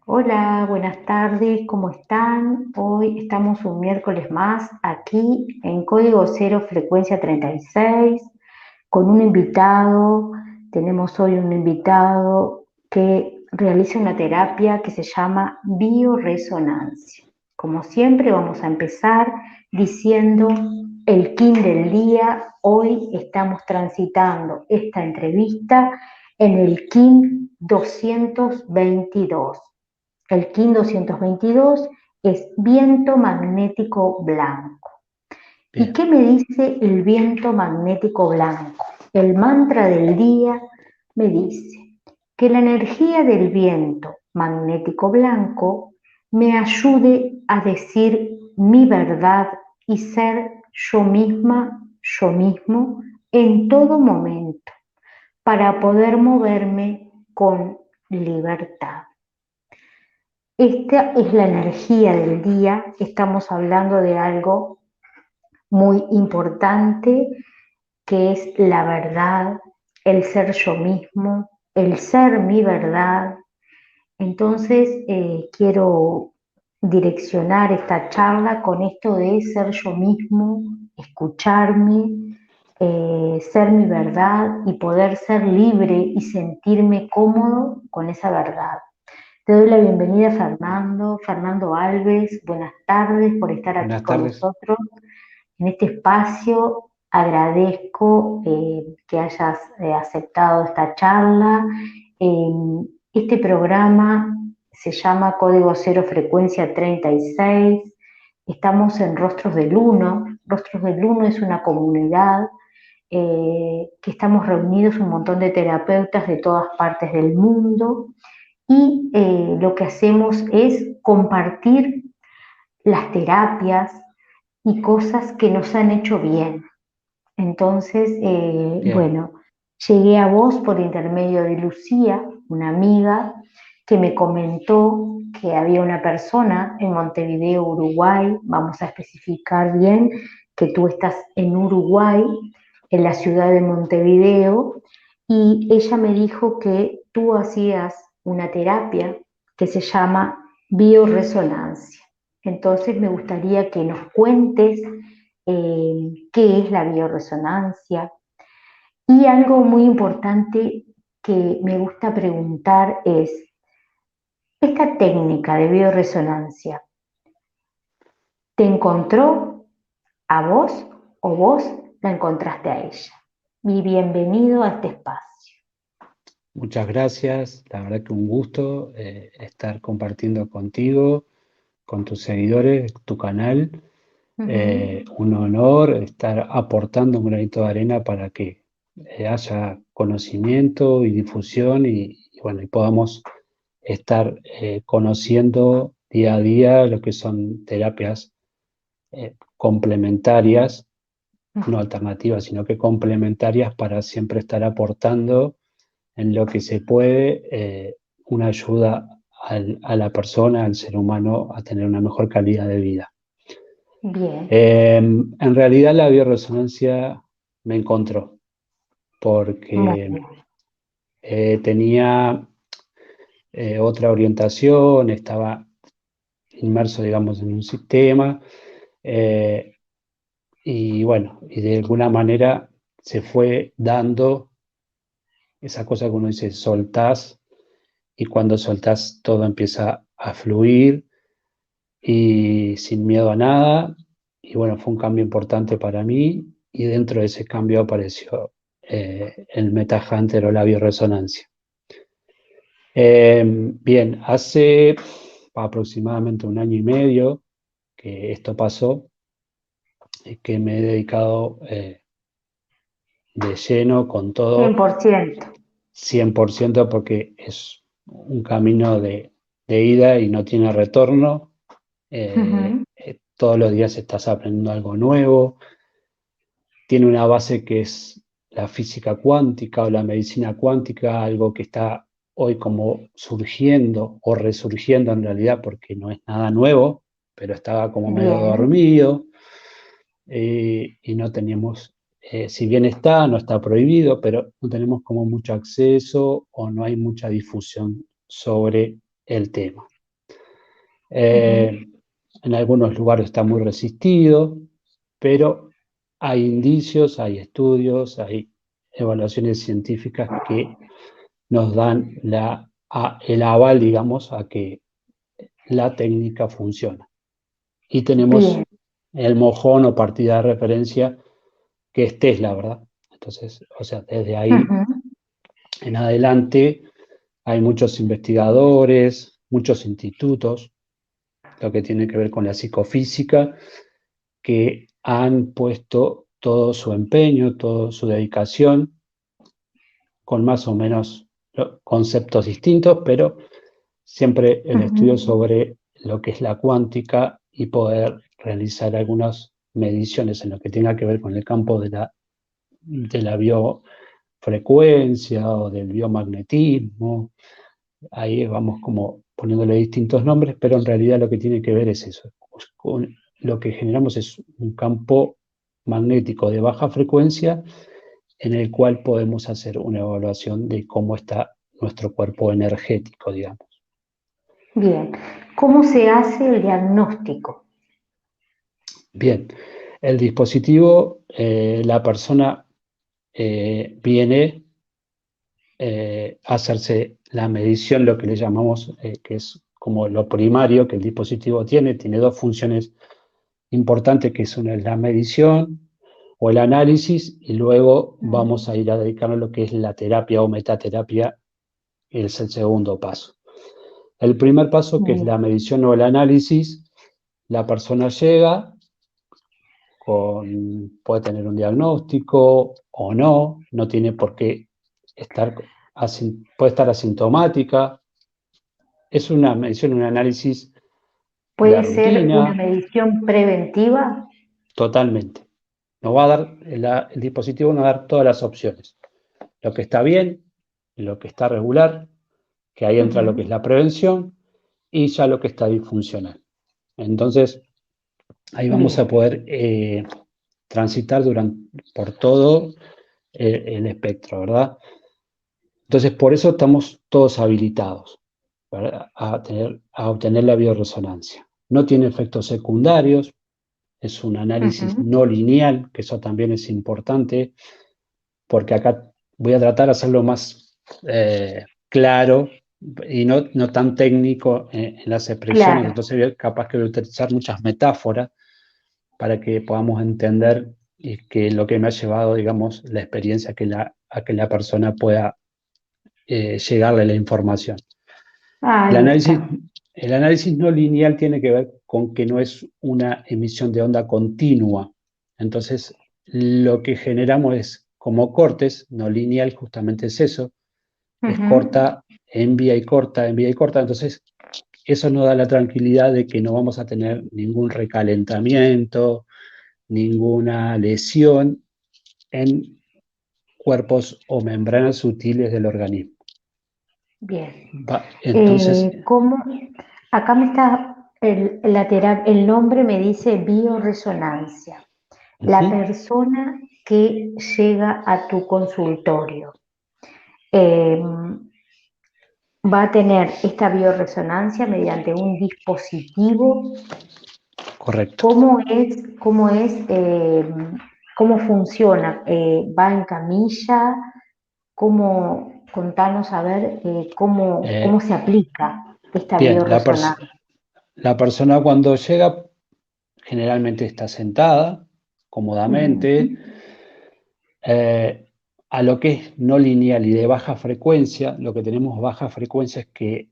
Hola, buenas tardes, ¿cómo están? Hoy estamos un miércoles más aquí en Código Cero Frecuencia 36 con un invitado. Tenemos hoy un invitado que realiza una terapia que se llama bioresonancia. Como siempre vamos a empezar diciendo el kin del día. Hoy estamos transitando esta entrevista en el kin 222. El KIN 222 es viento magnético blanco. ¿Y Bien, qué me dice el viento magnético blanco? El mantra del día me dice que la energía del viento magnético blanco me ayude a decir mi verdad y ser yo misma, yo mismo, en todo momento, para poder moverme con libertad. Esta es la energía del día. Estamos hablando de algo muy importante, que es la verdad, el ser yo mismo, el ser mi verdad. Entonces, quiero direccionar esta charla con esto de ser yo mismo, escucharme, ser mi verdad y poder ser libre y sentirme cómodo con esa verdad. Te doy la bienvenida, Fernando, Fernando Alves. Buenas tardes por estar aquí buenas con tardes. nosotros en este espacio. Agradezco que hayas aceptado esta charla. Eh, este programa se llama Código Cero Frecuencia 36. Estamos en Rostros del Uno. Rostros del Uno es una comunidad que estamos reunidos un montón de terapeutas de todas partes del mundo y lo que hacemos es compartir las terapias y cosas que nos han hecho bien. Entonces, Bien, bueno, llegué a vos por intermedio de Lucía, una amiga, que me comentó que había una persona en Montevideo, Uruguay. Vamos a especificar bien que tú estás en Uruguay, en la ciudad de Montevideo, y ella me dijo que tú hacías una terapia que se llama bioresonancia. Entonces me gustaría que nos cuentes qué es la bioresonancia. Y algo muy importante que me gusta preguntar es, ¿esta técnica de bioresonancia te encontró a vos o vos la encontraste a ella? Y bienvenido a este espacio. muchas gracias. La verdad que un gusto estar compartiendo contigo, con tus seguidores, tu canal. Ujú. Un honor estar aportando un granito de arena para que haya conocimiento y difusión y bueno, y podamos estar conociendo día a día lo que son terapias complementarias, no alternativas, sino que complementarias para siempre estar aportando en lo que se puede, una ayuda a la persona, al ser humano, a tener una mejor calidad de vida. Bien, En realidad la bioresonancia me encontró muy porque bien. tenía otra orientación, estaba inmerso, digamos, en un sistema, eh, y bueno, y de alguna manera se fue dando esa cosa que uno dice, soltás, y cuando soltás todo empieza a fluir y sin miedo a nada. Y bueno, fue un cambio importante para mí y dentro de ese cambio apareció el Meta Hunter o la bioresonancia. Bien, hace aproximadamente un año y medio que esto pasó, que me he dedicado de lleno con cien todo, por ciento. 100% porque es un camino de ida y no tiene retorno. Ujú. Todos los días estás aprendiendo algo nuevo. Tiene una base que es la física cuántica o la medicina cuántica, algo que está hoy como surgiendo o resurgiendo en realidad porque no es nada nuevo, pero estaba como medio Bien, dormido, y no teníamos, si bien está, no está prohibido, pero no tenemos como mucho acceso o no hay mucha difusión sobre el tema. ujú. En algunos lugares está muy resistido, pero hay indicios, hay estudios, hay evaluaciones científicas que nos dan el aval, digamos, a que la técnica funciona. Y Bien. tenemos el mojón o partida de referencia que es Tesla, ¿verdad? Entonces, o sea, desde ahí Ujú. en adelante hay muchos investigadores, muchos institutos, lo que tiene que ver con la psicofísica, que han puesto todo su empeño, toda su dedicación, con más o menos conceptos distintos, pero siempre el estudio Ujú. sobre lo que es la cuántica y poder realizar algunas mediciones en lo que tenga que ver con el campo de la biofrecuencia o del biomagnetismo. Ahí vamos como poniéndole distintos nombres, pero en realidad lo que tiene que ver es eso. Lo que generamos es un campo magnético de baja frecuencia en el cual podemos hacer una evaluación de cómo está nuestro cuerpo energético, digamos. Bien. ¿Cómo se hace el diagnóstico? Bien, el dispositivo, la persona viene a hacerse la medición, lo que le llamamos, que es como lo primario que el dispositivo tiene dos funciones importantes, que es una es la medición o el análisis, y luego vamos a ir a dedicarnos a lo que es la terapia o metaterapia, es el segundo paso. El primer paso, que es Bien. la medición o el análisis, la persona llega, puede tener un diagnóstico o no, no tiene por qué estar, puede estar asintomática. Es una medición, un análisis de ¿Puede ser una rutina, medición preventiva? totalmente. Nos va a dar, el dispositivo nos va a dar todas las opciones. Lo que está bien, lo que está regular, que ahí entra lo que es Ujú. la prevención, y ya lo que está disfuncional. Entonces, ahí vamos a Bien. poder transitar por todo el espectro, ¿verdad? Entonces, por eso estamos todos habilitados para obtener la bioresonancia. No tiene efectos secundarios, es un análisis Ujú. no lineal, que eso también es importante, porque acá voy a tratar de hacerlo más claro y no tan técnico en las expresiones, Claro. entonces capaz que voy a utilizar muchas metáforas para que podamos entender y que lo que me ha llevado, digamos, la experiencia a que la persona pueda llegarle la información. El Ahí análisis, está. el análisis no lineal tiene que ver con que no es una emisión de onda continua. Entonces, lo que generamos es como cortes, no lineal, justamente es eso, es Ujú. corta, envía y corta, envía y corta. Entonces, eso nos da la tranquilidad de que no vamos a tener ningún recalentamiento, ninguna lesión en cuerpos o membranas sutiles del organismo. Bien. Entonces, ¿Cómo? Acá me está el nombre me dice bioresonancia. La ujú, persona que llega a tu consultorio eh, va a tener esta bioresonancia mediante un dispositivo. correcto. ¿Cómo es, cómo funciona? ¿Va en camilla? Contanos a ver cómo Eh, se aplica esta bien, bioresonancia? la persona cuando llega generalmente está sentada Ujú. cómodamente. Eh, a lo que es no lineal y de baja frecuencia, lo que tenemos baja frecuencia es que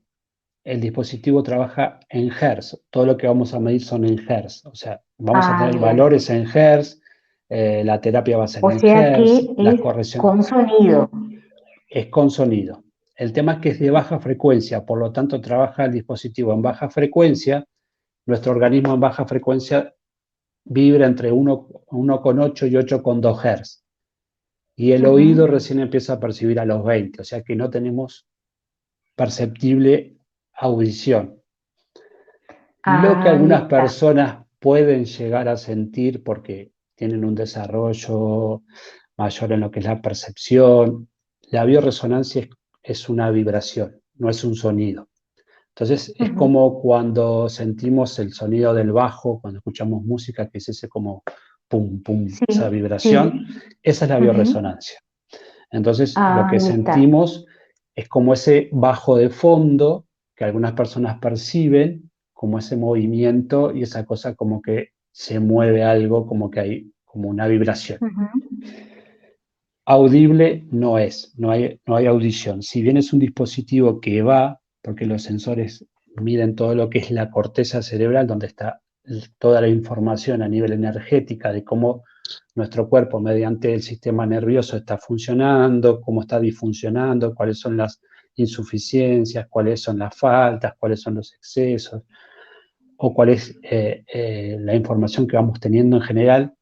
el dispositivo trabaja en Hertz. Todo lo que vamos a medir son en Hertz. O sea, vamos a Ah, tener bien. valores en Hertz, la terapia va a ser O en sea Hertz, que las es correcciones con sonido. es con sonido. El tema es que es de baja frecuencia, por lo tanto trabaja el dispositivo en baja frecuencia. Nuestro organismo en baja frecuencia vibra entre 1,8 y 8,2 Hz. Y el oído Ujú. recién empieza a percibir a los 20, o sea que no tenemos perceptible audición. Lo que Ahí algunas está. personas pueden llegar a sentir porque tienen un desarrollo mayor en lo que es la percepción, la bioresonancia es una vibración, no es un sonido. Entonces es como cuando sentimos el sonido del bajo, cuando escuchamos música, que es ese como pum, pum, Sí, esa sí. vibración, esa es la bioresonancia. Entonces lo que Ahí está. sentimos es como ese bajo de fondo que algunas personas perciben, como ese movimiento y esa cosa como que se mueve algo, como que hay como una vibración. Ujú. Audible no hay audición. Si bien es un dispositivo que va, porque los sensores miden todo lo que es la corteza cerebral, donde está toda la información a nivel energética de cómo nuestro cuerpo mediante el sistema nervioso está funcionando, cómo está disfuncionando, cuáles son las insuficiencias, cuáles son las faltas, cuáles son los excesos, o cuál es la información que vamos teniendo en general.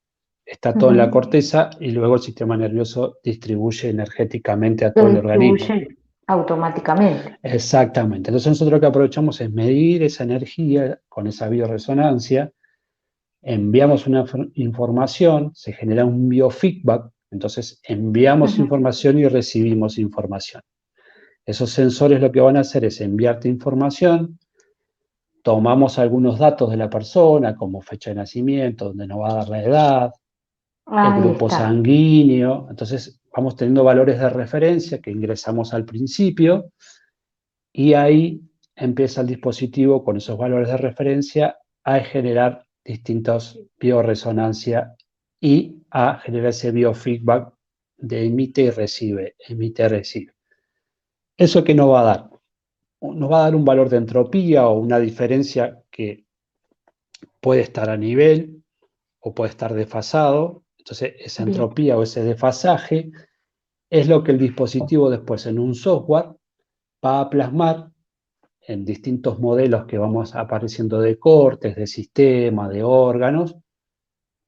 Está todo en la Ujú. corteza y luego el sistema nervioso distribuye energéticamente a Lo todo el organismo. distribuye automáticamente. Exactamente. Entonces nosotros lo que aprovechamos es medir esa energía con esa bioresonancia, enviamos una información, se genera un biofeedback, entonces enviamos Ujú. información y recibimos información. Esos sensores lo que van a hacer es enviarte información, tomamos algunos datos de la persona, como fecha de nacimiento, donde nos va a dar la edad, el Ahí grupo está. sanguíneo, entonces vamos teniendo valores de referencia que ingresamos al principio y ahí empieza el dispositivo con esos valores de referencia a generar distintos bioresonancia y a generar ese biofeedback de emite y recibe, emite y recibe. ¿Eso qué nos va a dar? Nos va a dar un valor de entropía o una diferencia que puede estar a nivel o puede estar desfasado. Entonces, esa Bien. entropía o ese desfasaje es lo que el dispositivo después en un software va a plasmar en distintos modelos que vamos apareciendo de cortes, de sistema, de órganos,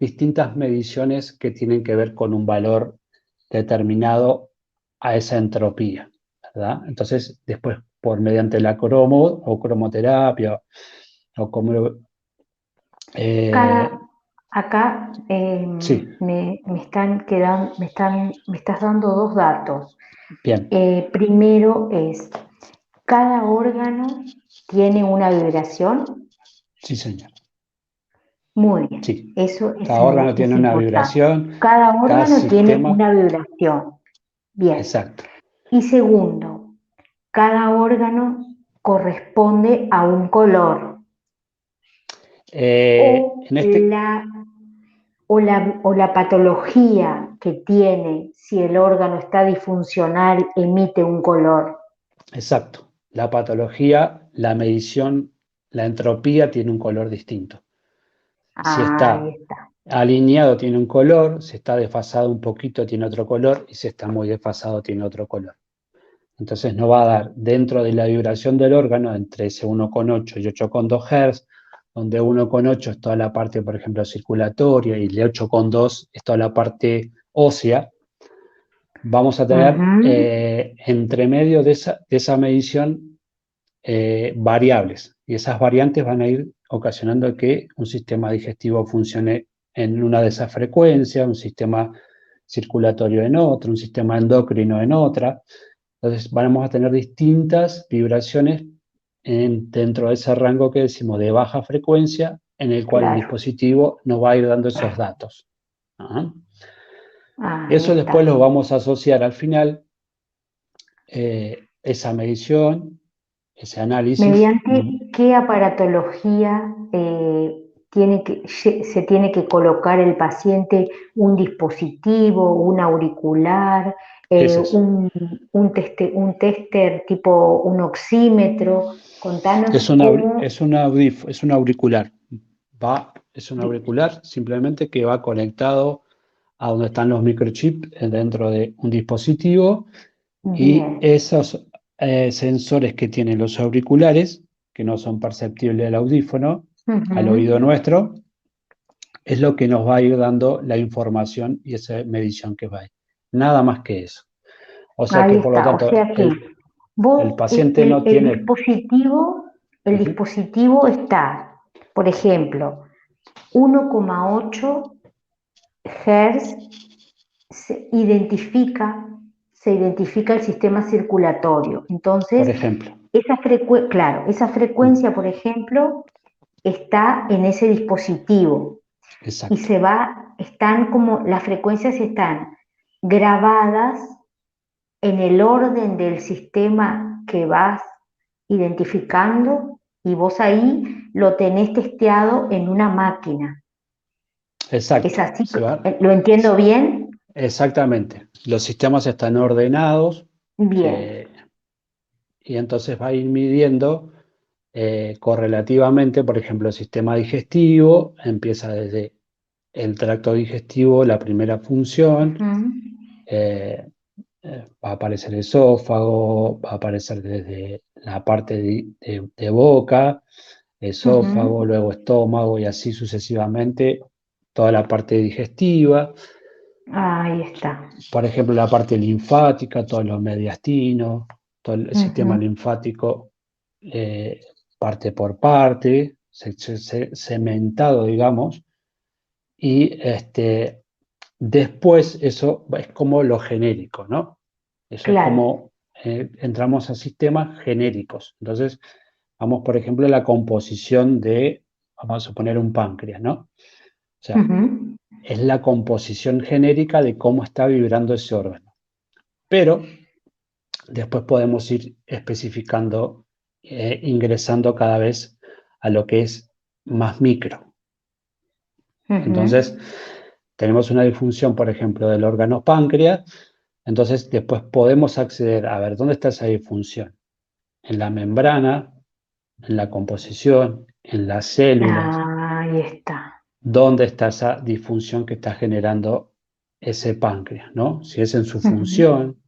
distintas mediciones que tienen que ver con un valor determinado a esa entropía, ¿verdad? Entonces, después, por mediante la cromo o cromoterapia o como... Cada, acá sí, me estás dando dos datos. bien, Primero es, cada órgano tiene una vibración. sí, señor. Muy bien, Sí, eso cada órgano es tiene una importante. vibración, Cada cada órgano tiene sistema, una vibración. Bien. exacto. Y segundo, cada órgano corresponde a un color o En este, o la patología que tiene, si el órgano está disfuncional, emite un color. exacto, la patología, la medición, la entropía tiene un color distinto. Si Ahí está está. alineado tiene un color, si está desfasado un poquito tiene otro color y si está muy desfasado tiene otro color. Entonces nos va a dar dentro de la vibración del órgano entre ese 1,8 y 8,2 Hz, donde 1,8 es toda la parte, por ejemplo, circulatoria y el 8,2 es toda la parte ósea. Vamos a tener Ujú. entre medio de esa medición variables y esas variantes van a ir ocasionando que un sistema digestivo funcione en una de esas frecuencias, un sistema circulatorio en otro, un sistema endocrino en otra. Entonces vamos a tener distintas vibraciones dentro de ese rango que decimos de baja frecuencia, en el cual el Claro, dispositivo nos va a ir dando esos datos. Ajá. ahí Eso después está. lo vamos a asociar al final, esa medición, ese análisis. ¿Mediante qué aparatología se tiene que colocar el paciente un dispositivo, un auricular, Es eso. un tester tipo un oxímetro? Es Contanos un, cómo. es un auricular. Es un auricular simplemente que va conectado a donde están los microchips dentro de un dispositivo y Bien. esos sensores que tienen los auriculares, que no son perceptibles al audífono, al oído Ujú. nuestro, es lo que nos va a ir dando la información y esa medición que va a ir. Nada más que eso. O sea Ahí que por lo está. O tanto sea que el vos, paciente no tiene... el Ujú, dispositivo está, por ejemplo, 1,8 Hertz se identifica, se identifica el sistema circulatorio. por Entonces, ejemplo. claro, esa frecuencia, por ejemplo, está en ese dispositivo y Exacto, están como, las frecuencias están grabadas en el orden del sistema que vas identificando y vos ahí lo tenés testeado en una máquina. ¿Es exacto. así? Se va, ¿Lo entiendo bien? exactamente. Los sistemas están ordenados Bien. eh, y entonces va a ir midiendo correlativamente, por ejemplo, el sistema digestivo empieza desde el tracto digestivo, la primera función, Ujú, eh, va a aparecer el esófago, va a aparecer desde la parte de boca, esófago, ujú. luego estómago y así sucesivamente, toda la parte digestiva, Ahí está. por ejemplo, la parte linfática, todos los mediastinos, todo el sistema Ujú, linfático, parte por parte, cementado, digamos, y después eso es como lo genérico, ¿no? Eso es claro. como entramos a sistemas genéricos. Entonces, vamos, por ejemplo, a la composición de, vamos a suponer, un páncreas, ¿no? O sea, Ujú, es la composición genérica de cómo está vibrando ese órgano. Pero después podemos ir especificando, ingresando cada vez a lo que es más micro. Entonces, ujú. tenemos una disfunción, por ejemplo, del órgano páncreas. Entonces, después podemos acceder a ver dónde está esa disfunción. En la membrana, en la composición, en las células, Ahí está. dónde está esa disfunción que está generando ese páncreas, ¿no? Si es en su Ujú, función,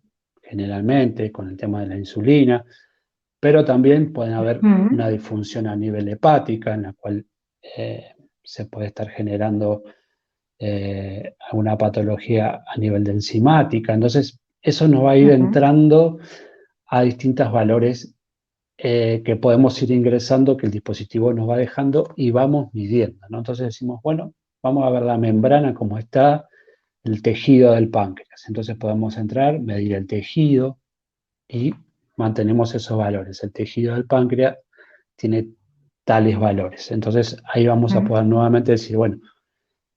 generalmente con el tema de la insulina, pero también puede haber una ujú, disfunción a nivel hepática en la cual se puede estar generando alguna patología a nivel de enzimática. Entonces, eso nos va a ir ujú. entrando a distintos valores que podemos ir ingresando, que el dispositivo nos va dejando y vamos midiendo, ¿no? Entonces decimos, bueno, vamos a ver la membrana, cómo está, el tejido del páncreas. Entonces podemos entrar, medir el tejido y mantenemos esos valores. El tejido del páncreas tiene tales valores. Entonces ahí vamos a Ujú. poder nuevamente decir, bueno,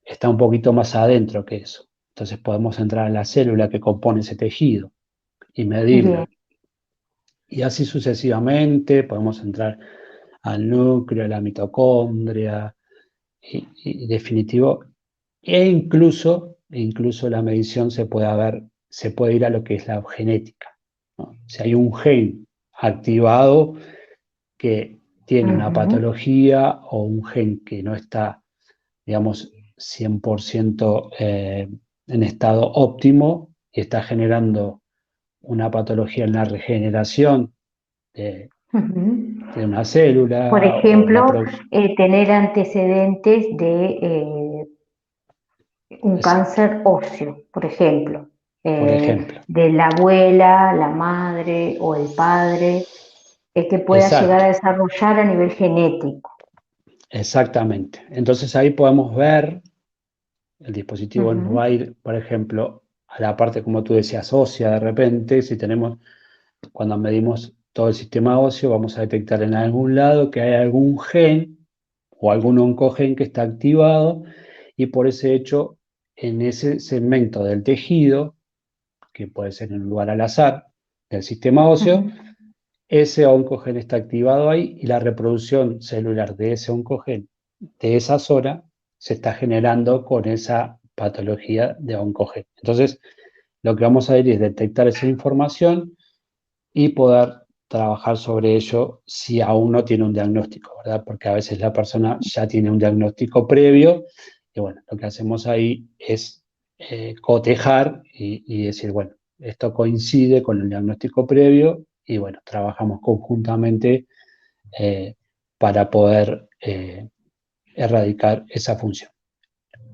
está un poquito más adentro que eso. Entonces podemos entrar a la célula que compone ese tejido y Bien. medirla. Y así sucesivamente podemos entrar al núcleo, a la mitocondria, y definitivo, e incluso la medición se puede ir a lo que es la genética, ¿no? Si hay un gen activado que tiene una Ujú, patología o un gen que no está, digamos, 100% en estado óptimo y está generando una patología en la regeneración de, ujú. de una Por célula o la ejemplo, producción, tener antecedentes de un es, cáncer óseo, por ejemplo, por ejemplo. de la abuela, la madre o el padre, que pueda llegar Exacto, a desarrollar a nivel genético. exactamente. Entonces ahí podemos ver, el dispositivo nos va a Ujú, ir, por ejemplo, a la parte, como tú decías, ósea de repente, si tenemos, cuando medimos todo el sistema óseo, vamos a detectar en algún lado que hay algún gen o algún oncogen que está activado y por ese hecho, en ese segmento del tejido, que puede ser en un lugar al azar del sistema óseo, ujú, ese oncogen está activado ahí y la reproducción celular de ese oncogen de esa zona se está generando con esa patología de oncogen. Entonces, lo que vamos a ir es detectar esa información y poder trabajar sobre ello si aún no tiene un diagnóstico, ¿verdad? Porque a veces la persona ya tiene un diagnóstico previo y bueno, lo que hacemos ahí es cotejar y decir, bueno, esto coincide con el diagnóstico previo y bueno, trabajamos conjuntamente eh, para poder erradicar esa función.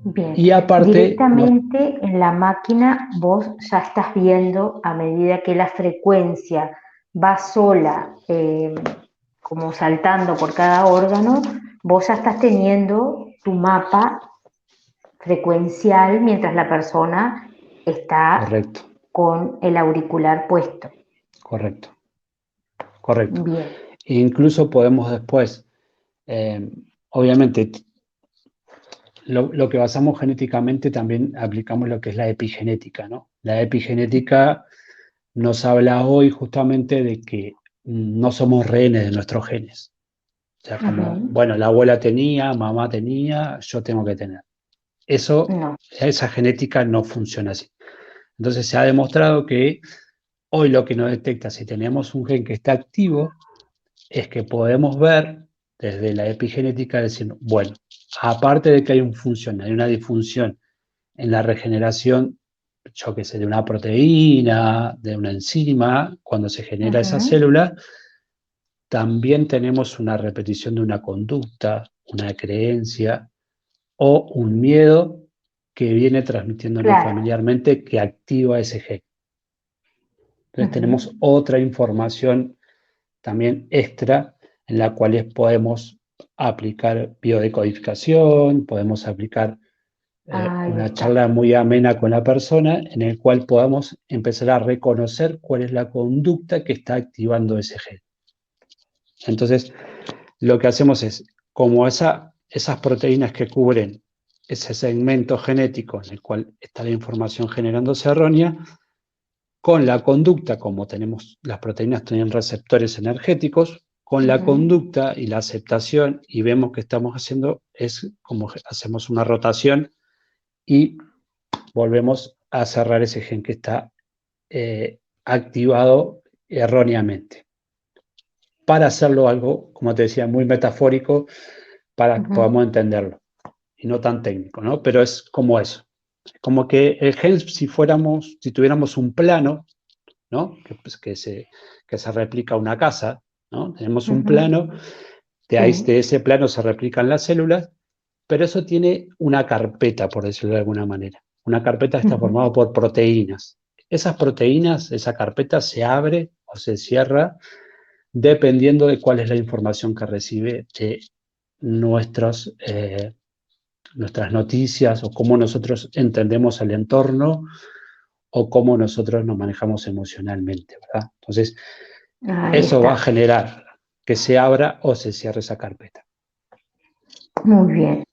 bien. Y aparte, no, Directamente en la máquina vos ya estás viendo a medida que la frecuencia va sola, como saltando por cada órgano, vos ya estás teniendo tu mapa frecuencial mientras la persona está correcto, con el auricular puesto. correcto. correcto. Bien. E incluso podemos después, obviamente, lo que basamos genéticamente también aplicamos lo que es la epigenética, ¿no? La epigenética nos habla hoy justamente de que no somos rehenes de nuestros genes. O sea, como, Ujú. bueno, la abuela tenía, mamá tenía, yo tengo que tener. No. Esa genética no funciona así. Entonces se ha demostrado que hoy lo que nos detecta si tenemos un gen que está activo es que podemos ver desde la epigenética, decir, bueno, aparte de que hay hay una disfunción en la regeneración, yo qué sé, de una proteína, de una enzima, cuando se genera esa Ujú. célula, también tenemos una repetición de una conducta, una creencia o un miedo que viene transmitiéndonos Claro. familiarmente que activa ese gen. Entonces Ujú. tenemos otra información también extra en la cual podemos aplicar biodecodificación, podemos aplicar Ahí una está. charla muy amena con la persona en el cual podamos empezar a reconocer cuál es la conducta que está activando ese gen. Entonces, lo que hacemos es, como esas proteínas que cubren ese segmento genético en el cual está la información generándose errónea, con la conducta, como tenemos, las proteínas tienen receptores energéticos, con la Ujú. conducta y la aceptación, y vemos que estamos haciendo, es como hacemos una rotación y volvemos a cerrar ese gen que está activado erróneamente. Para hacerlo algo, como te decía, muy metafórico, para que Ujú. podamos entenderlo, y no tan técnico, ¿no? Pero es como eso. Como que el gen, si tuviéramos un plano, ¿no? Pues, que se replica una casa, ¿no? Tenemos un Ujú. plano, Sí. de ese plano se replican las células, pero eso tiene una carpeta, por decirlo de alguna manera. Una carpeta está Ujú. formada por proteínas. Esas proteínas, esa carpeta se abre o se cierra dependiendo de cuál es la información que recibe de nuestros, nuestras noticias o cómo nosotros entendemos el entorno o cómo nosotros nos manejamos emocionalmente, ¿verdad? Entonces, Ahí eso va a está. generar que se abra o se cierre esa carpeta. Muy bien.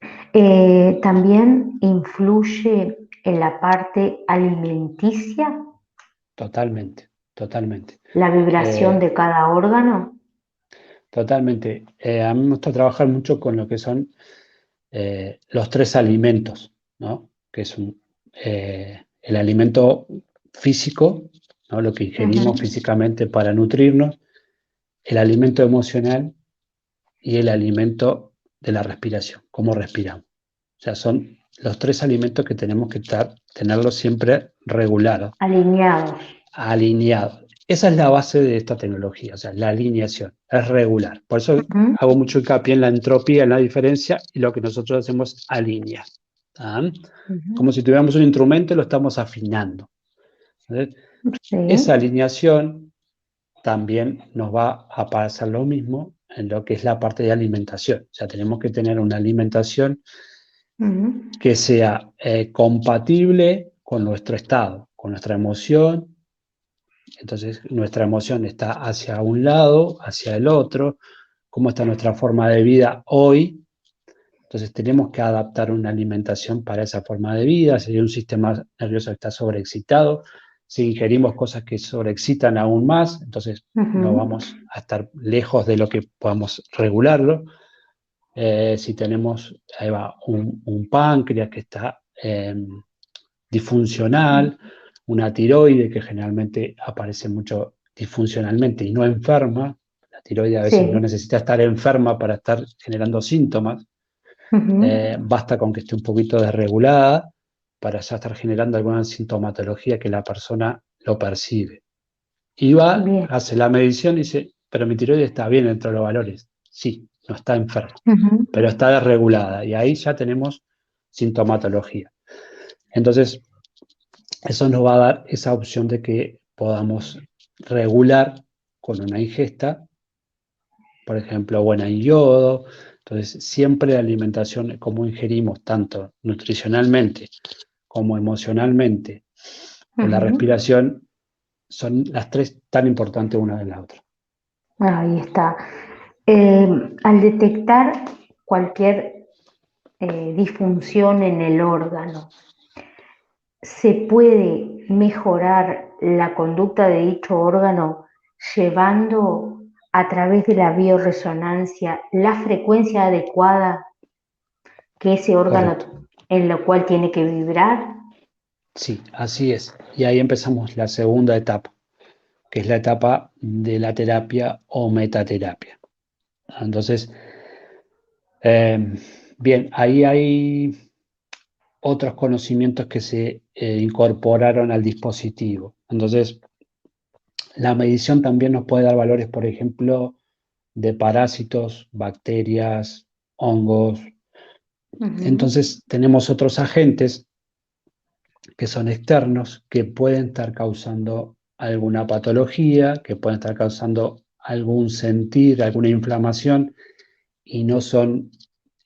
También influye en la parte alimenticia, Totalmente, totalmente. la vibración Eh, de cada órgano. Totalmente. A mí me gusta trabajar mucho con lo que son los tres alimentos, ¿no? Que es el alimento físico, ¿no? Lo que ingerimos Ujú. físicamente para nutrirnos, el alimento emocional y el alimento de la respiración, cómo respiramos. O sea, son los tres alimentos que tenemos que tenerlos siempre regulados, Alineados. alineados. Esa es la base de esta tecnología, o sea, la alineación, es regular. Por eso Ujú. hago mucho hincapié en la entropía, en la diferencia, y lo que nosotros hacemos es alinear. ¿Ah? Como Ujú. si tuviéramos un instrumento y lo estamos afinando. ¿Ves? Esa Sí. alineación también nos va a pasar lo mismo en lo que es la parte de alimentación. O sea, tenemos que tener una alimentación Ujú. que sea compatible con nuestro estado, con nuestra emoción. Entonces, nuestra emoción está hacia un lado, hacia el otro, cómo está nuestra forma de vida hoy. Entonces, tenemos que adaptar una alimentación para esa forma de vida. Si hay un sistema nervioso que está sobreexcitado, si ingerimos cosas que sobreexcitan aún más, entonces no Ujú. vamos a estar lejos de lo que podamos regularlo. Si tenemos ahí va, un páncreas que está disfuncional, una tiroide que generalmente aparece mucho disfuncionalmente y no enferma. La tiroide a veces no Sí. necesita estar enferma para estar generando síntomas. Ujú. Basta con que esté un poquito desregulada para ya estar generando alguna sintomatología que la persona lo percibe. Y va, Bien. hace la medición y dice, pero mi tiroides está bien dentro de los valores. Sí, no está enferma, Ujú. pero está desregulada y ahí ya tenemos sintomatología. Entonces, eso nos va a dar esa opción de que podamos regular con una ingesta, por ejemplo, buena en yodo. Entonces, siempre la alimentación, como ingerimos, tanto nutricionalmente como emocionalmente, o la Ujú. respiración, son las tres tan importantes una de la otra. Ahí está. Al detectar cualquier disfunción en el órgano, ¿se puede mejorar la conducta de dicho órgano llevando a través de la bioresonancia la frecuencia adecuada que ese Correcto. órgano en lo cual tiene que vibrar? Sí, así es. Y ahí empezamos la segunda etapa, que es la etapa de la terapia o metaterapia. Entonces, eh, bien, ahí hay otros conocimientos que se incorporaron al dispositivo. Entonces, la medición también nos puede dar valores, por ejemplo, de parásitos, bacterias, hongos. Ujú, Entonces, tenemos otros agentes que son externos, que pueden estar causando alguna patología, que pueden estar causando algún sentir, alguna inflamación, y no son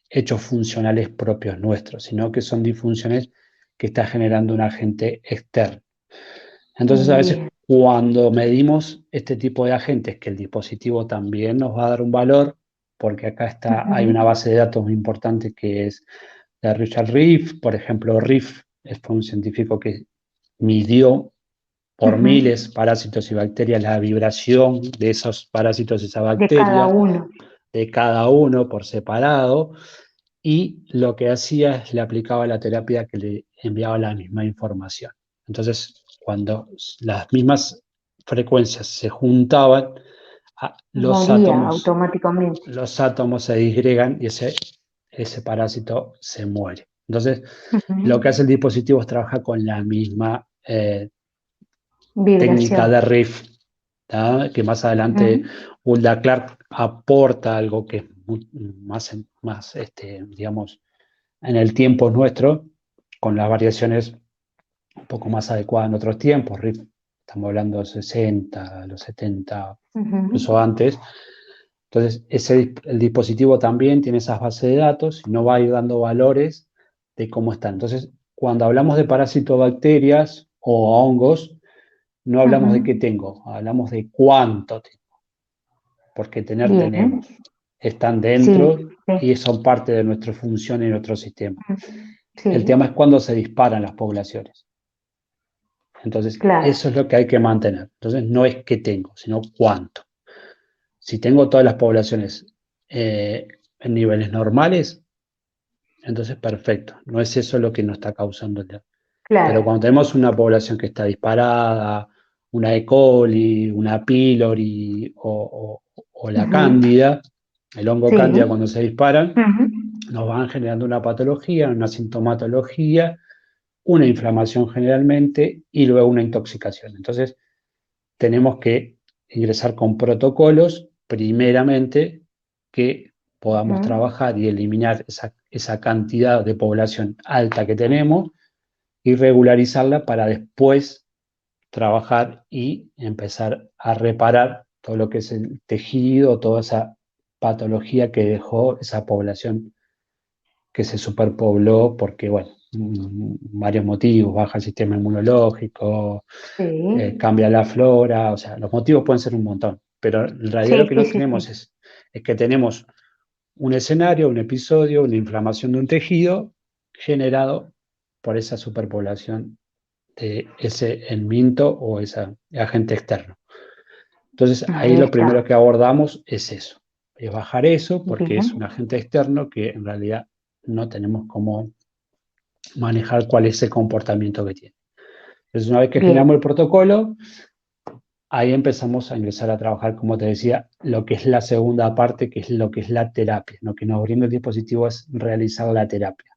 hechos funcionales propios nuestros, sino que son disfunciones que está generando un agente externo. Entonces, a veces bien. cuando medimos este tipo de agentes, que el dispositivo también nos va a dar un valor, porque acá está, hay una Ujú, base de datos muy importante que es de Richard Reef. Por ejemplo, Reef fue un científico que midió por ujú. miles parásitos y bacterias la vibración de esos parásitos y esa De cada bacteria, uno. de cada uno por separado, y lo que hacía es le aplicaba la terapia que le enviaba la misma información. Entonces, cuando las mismas frecuencias se juntaban, Moría automáticamente. los átomos se disgregan y ese parásito se muere. Entonces, lo que Ujú. hace el dispositivo es trabajar con la misma técnica Vibración. de Riff, ¿tá? Que más adelante Ujú, Hulda Clark aporta algo que es más, digamos, en el tiempo nuestro, con las variaciones un poco más adecuadas en otros tiempos. Riff, estamos hablando de los 60, los 70, incluso ujú, antes. Entonces, el dispositivo también tiene esas bases de datos y nos va a ir dando valores de cómo están. Entonces, cuando hablamos de parásitos, bacterias o hongos, no hablamos de qué ujú. tengo, hablamos de cuánto tengo, porque tener tenemos. Bien. Están Sí, dentro sí. y son parte de nuestra función y nuestro sistema. Ujú. El Sí, tema es cuando se disparan las poblaciones. Entonces, claro. eso es lo que hay que mantener. Entonces, no es qué tengo, sino cuánto. Si tengo todas las poblaciones en niveles normales, entonces perfecto. No es eso lo que nos está causando el. Pero Claro. cuando tenemos una población que está disparada, una E. coli, una pylori o la Ujú. cándida, el hongo Sí. cándida cuando se disparan, Ujú. nos van generando una patología, una sintomatología, una inflamación generalmente y luego una intoxicación. Entonces, tenemos que ingresar con protocolos, primeramente, que podamos Ujú. trabajar y eliminar esa cantidad de población alta que tenemos y regularizarla para después trabajar y empezar a reparar todo lo que es el tejido, toda esa patología que dejó esa población que se superpobló porque, bueno, varios motivos, baja el sistema inmunológico, Sí. cambia la flora, o sea, los motivos pueden ser un montón, pero en realidad lo Sí, que sí, no sí, tenemos sí. es que tenemos un escenario, un episodio, una inflamación de un tejido generado por esa superpoblación de ese enminto o ese agente externo. Entonces, ahí Ahí lo primero está. que abordamos es eso, es bajar eso porque es un Bien. agente externo que en realidad no tenemos cómo manejar cuál es el comportamiento que tiene. Entonces, una vez que Bien. generamos el protocolo, ahí empezamos a ingresar a trabajar, como te decía, lo que es la segunda parte, que es lo que es la terapia. Lo que nos brinda el dispositivo es realizar la terapia.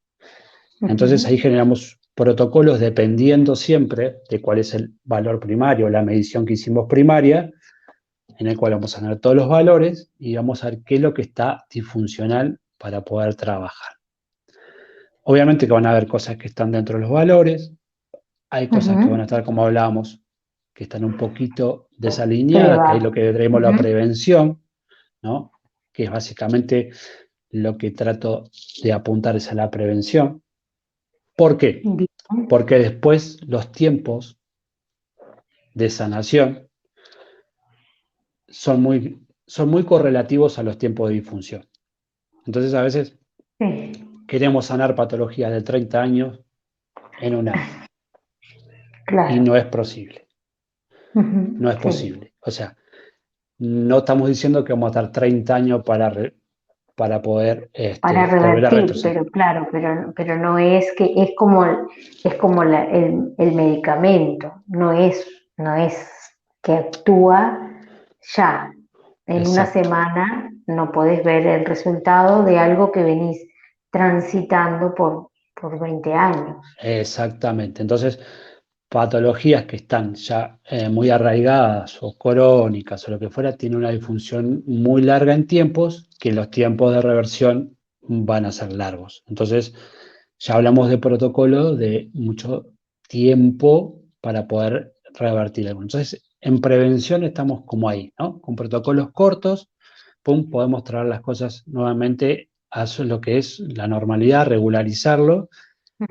Entonces ahí Ujú. generamos protocolos dependiendo siempre de cuál es el valor primario, la medición que hicimos primaria, en el cual vamos a tener todos los valores y vamos a ver qué es lo que está disfuncional para poder trabajar. Obviamente que van a haber cosas que están dentro de los valores, hay cosas que van a Ujú. estar, como hablábamos, que están un poquito desalineadas, que ahí lo Elevado. que tenemos la Ujú. prevención, ¿no? Que es básicamente lo que trato de apuntar es a la prevención. ¿Por qué? Bien. Porque después los tiempos de sanación son muy son muy correlativos a los tiempos de disfunción. Entonces, a veces sí, queremos sanar patologías de 30 años en un año y claro. no es posible. No Ujú, es sí. posible. O sea, no estamos diciendo que vamos a estar 30 años para poder Para volver a revertir, retroceder. pero claro, pero no es que es como el medicamento, no es que actúa ya. En una Exacto, semana no podés ver el resultado de algo que venís transitando por 20 años. exactamente. Entonces, patologías que están ya muy arraigadas o crónicas o lo que fuera, tienen una disfunción muy larga en tiempos, que los tiempos de reversión van a ser largos. Entonces, ya hablamos de protocolo de mucho tiempo para poder revertir algo. Entonces, en prevención estamos como ahí, ¿no? Con protocolos cortos, pum, podemos traer las cosas nuevamente a lo que es la normalidad, regularizarlo.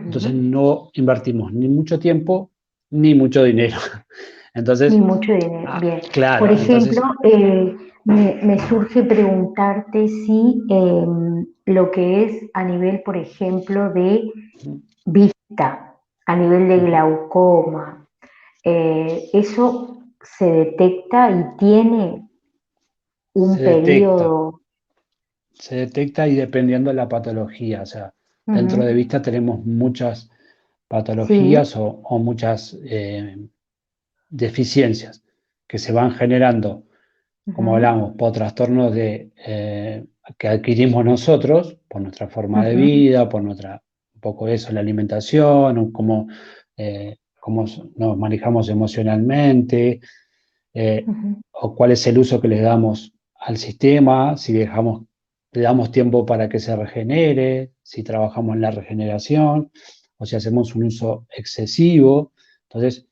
Entonces Ujú. no invertimos ni mucho tiempo ni mucho dinero. Ni Entonces, mucho dinero. Bien. Por claro, ejemplo, entonces, me surge preguntarte si lo que es a nivel, por ejemplo, de vista, a nivel de glaucoma, eso se detecta y tiene un se detecta, periodo. se detecta y dependiendo de la patología, o sea, dentro de Ujú, vista tenemos muchas sí, patologías o muchas deficiencias que se van generando, como ujú, hablamos, por trastornos que adquirimos nosotros, por nuestra forma de ujú, vida, por nuestra, un poco eso, la alimentación, o cómo nos manejamos emocionalmente, ujú, o cuál es el uso que le damos al sistema, si le damos tiempo para que se regenere, si trabajamos en la regeneración, o si hacemos un uso excesivo. Entonces,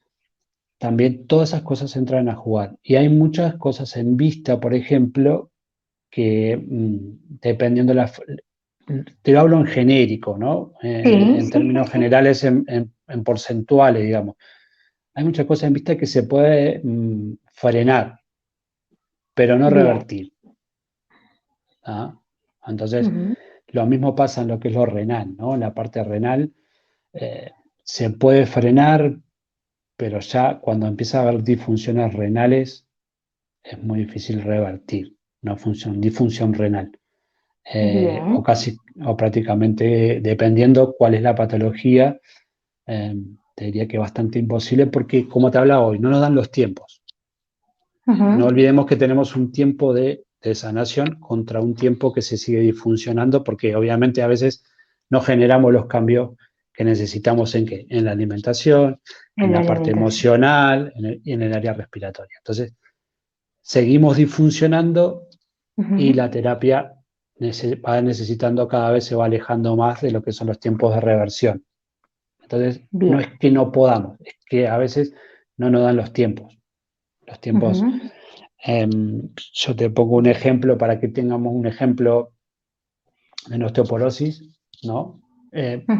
también todas esas cosas entran a jugar. Y hay muchas cosas en vista, por ejemplo, que dependiendo de te lo hablo en genérico, ¿no? sí, En sí, sí, términos sí. generales, en porcentuales, digamos. Hay muchas cosas en vista que se puede frenar, pero no Bien. revertir. ¿Ah? Entonces, Ujú, lo mismo pasa en lo que es lo renal, ¿no? La parte renal eh, se puede frenar, pero ya cuando empieza a haber disfunciones renales, es muy difícil revertir una disfunción renal. O bien. casi, o prácticamente, dependiendo cuál es la patología, te diría que bastante imposible porque, como te hablaba hoy, no nos dan los tiempos. No Ujú, olvidemos que tenemos un tiempo de sanación contra un tiempo que se sigue disfuncionando porque obviamente a veces no generamos los cambios que necesitamos en la alimentación, en en la la parte alimentación. emocional y en el área respiratoria. Entonces, seguimos disfuncionando y Ujú, la terapia va necesitando cada vez se va alejando más de lo que son los tiempos de reversión. Entonces, no es bien. que no podamos, es que a veces no nos dan los tiempos. Los tiempos, Ujú, yo te pongo un ejemplo para que tengamos un ejemplo en osteoporosis, ¿no?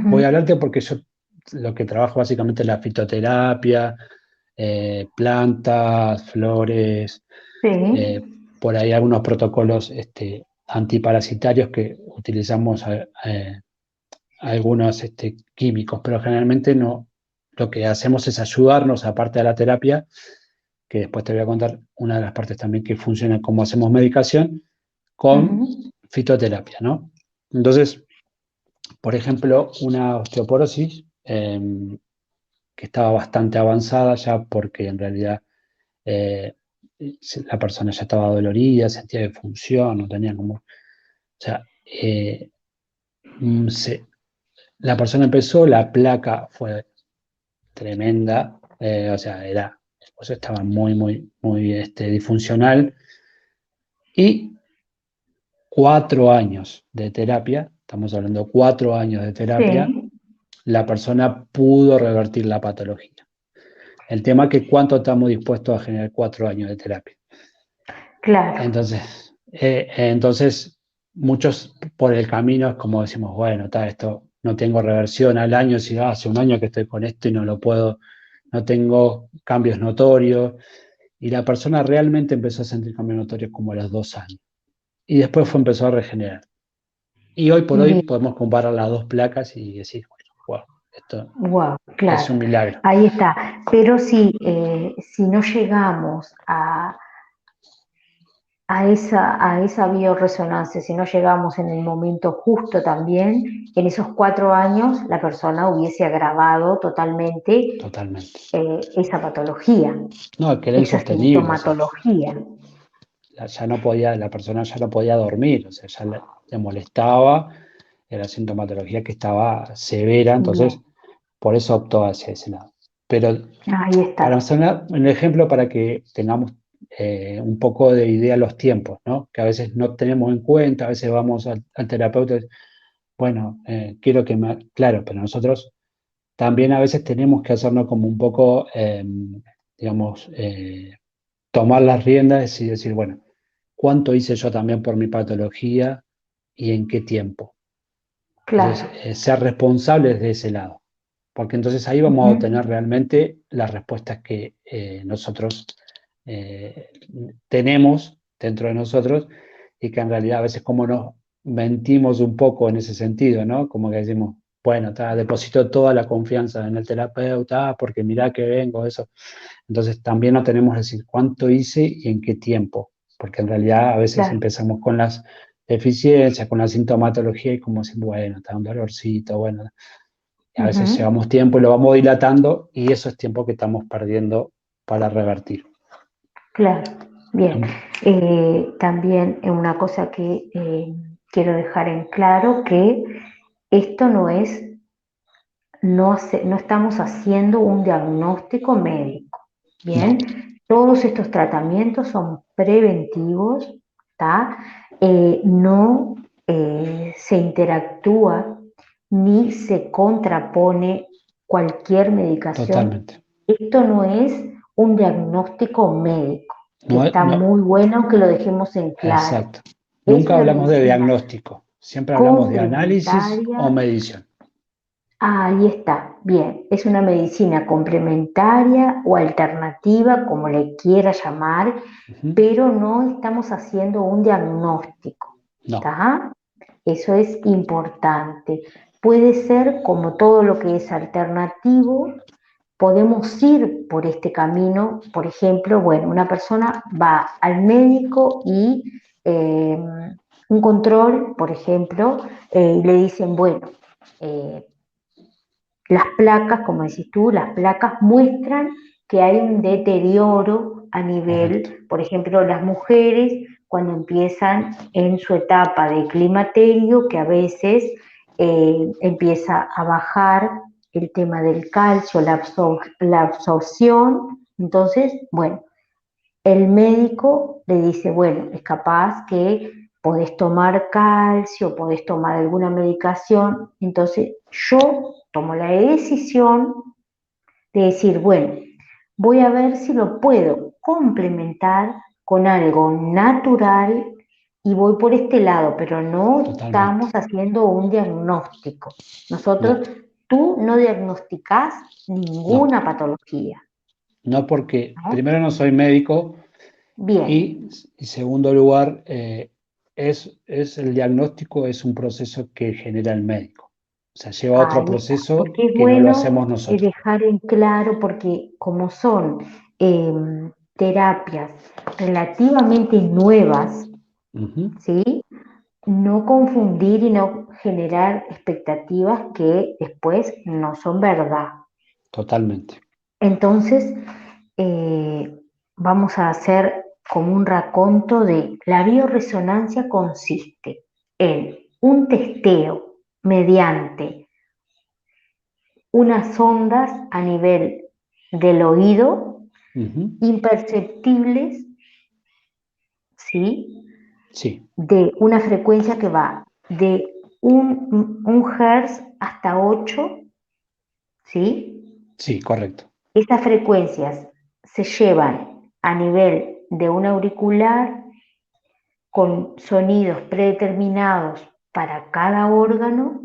Voy a ujú, hablarte porque yo lo que trabajo básicamente es la fitoterapia, plantas, flores, eh, sí. por ahí algunos protocolos antiparasitarios que utilizamos algunos químicos, pero generalmente no. Lo que hacemos es ayudarnos, aparte de la terapia, que después te voy a contar una de las partes también que funciona como hacemos medicación, con Ujú, fitoterapia, ¿no? Entonces, por ejemplo, una osteoporosis que estaba bastante avanzada ya porque en realidad eh, la persona ya estaba dolorida, sentía disfunción, no tenía como... O sea, mm, se- la persona empezó, la placa fue tremenda, o sea, o sea, estaba muy disfuncional y 4 años de terapia, estamos hablando de 4 años de terapia, sí, la persona pudo revertir la patología. El tema es que cuánto estamos dispuestos a generar 4 años de terapia. claro. Entonces, muchos por el camino es como decimos, bueno, está esto, no tengo reversión al año, si hace un año que estoy con esto y no lo puedo, no tengo cambios notorios. Y la persona realmente empezó a sentir cambios notorios como a los 2 años. Y después empezó a regenerar. Y hoy por hoy Bien, podemos comparar las dos placas y decir, bueno, wow, esto wow, es claro, un milagro. ahí está. Pero si no llegamos a esa bioresonancia, si no llegamos en el momento justo también, en esos 4 años la persona hubiese agravado totalmente Totalmente. esa patología, No, es que era esa insostenible, o sea, sintomatología. ya no podía, la persona ya no podía dormir, o sea, ya le molestaba, era sintomatología que estaba severa, entonces Bien, por eso optó hacia ese lado. Pero ahí para está. hacer un ejemplo, para que tengamos un poco de idea los tiempos, ¿no? Que a veces no tenemos en cuenta, a veces vamos al terapeuta, bueno, quiero que me... Claro, pero nosotros también a veces tenemos que hacernos como un poco, digamos, tomar las riendas y decir, bueno, ¿cuánto hice yo también por mi patología y en qué tiempo? Claro. Entonces, ser responsables de ese lado, porque entonces ahí vamos a Ujú. obtener realmente las respuestas que nosotros eh, tenemos dentro de nosotros y que en realidad a veces como nos mentimos un poco en ese sentido, ¿no? Como que decimos, bueno, deposito toda la confianza en el terapeuta, porque mirá que vengo, eso. Entonces también no tenemos que decir cuánto hice y en qué tiempo, porque en realidad a veces Claro. empezamos con las deficiencias, con la sintomatología y como decir, bueno, está un dolorcito, bueno, a veces Ujú. llevamos tiempo y lo vamos dilatando y eso es tiempo que estamos perdiendo para revertir. Claro, bien. También una cosa que quiero dejar en claro, que esto no es, no estamos haciendo un diagnóstico médico, No, ¿bien? Todos estos tratamientos son preventivos, ¿tá? No se interactúa ni se contrapone cualquier medicación. totalmente. Esto no es un diagnóstico médico, que No, está no, muy bueno que lo dejemos en claro. exacto. Es Nunca una hablamos de medicina diagnóstico, siempre hablamos de análisis o complementaria. medición. Ahí está, bien, es una medicina complementaria o alternativa, como le quiera llamar, Ujú. pero no estamos haciendo un diagnóstico, No, ¿está? Eso es importante. Puede ser como todo lo que es alternativo, podemos ir por este camino. Por ejemplo, bueno, una persona va al médico y eh, un control, por ejemplo, y le dicen, bueno, eh, las placas, como decís tú, las placas muestran que hay un deterioro a correcto. nivel, por ejemplo, las mujeres cuando empiezan en su etapa de climaterio, que a veces empieza a bajar el tema del calcio, la absorción. Entonces, bueno, el médico le dice, bueno, es capaz que podés tomar calcio, podés tomar alguna medicación. Entonces yo tomo la decisión de decir, bueno, voy a ver si lo puedo complementar con algo natural y voy por este lado, pero no Totalmente. estamos haciendo un diagnóstico. No, Nosotros, tú no diagnosticás no. ninguna patología, No porque, ¿no? primero, no soy médico Bien. y segundo lugar, es el diagnóstico es un proceso que genera el médico. O sea, lleva otro Ahí está, proceso porque es que no lo bueno hacemos nosotros. dejar en claro, porque como son terapias relativamente nuevas, Ujú. ¿sí? No confundir y no generar expectativas que después no son verdad. Totalmente. Entonces, eh, vamos a hacer como un raconto de la bioresonancia consiste en un testeo mediante unas ondas a nivel del oído, Ujú. imperceptibles, ¿sí? Sí, De una frecuencia que va de un hertz hasta 8, ¿sí? sí, correcto. Estas frecuencias se llevan a nivel de un auricular con sonidos predeterminados para cada órgano.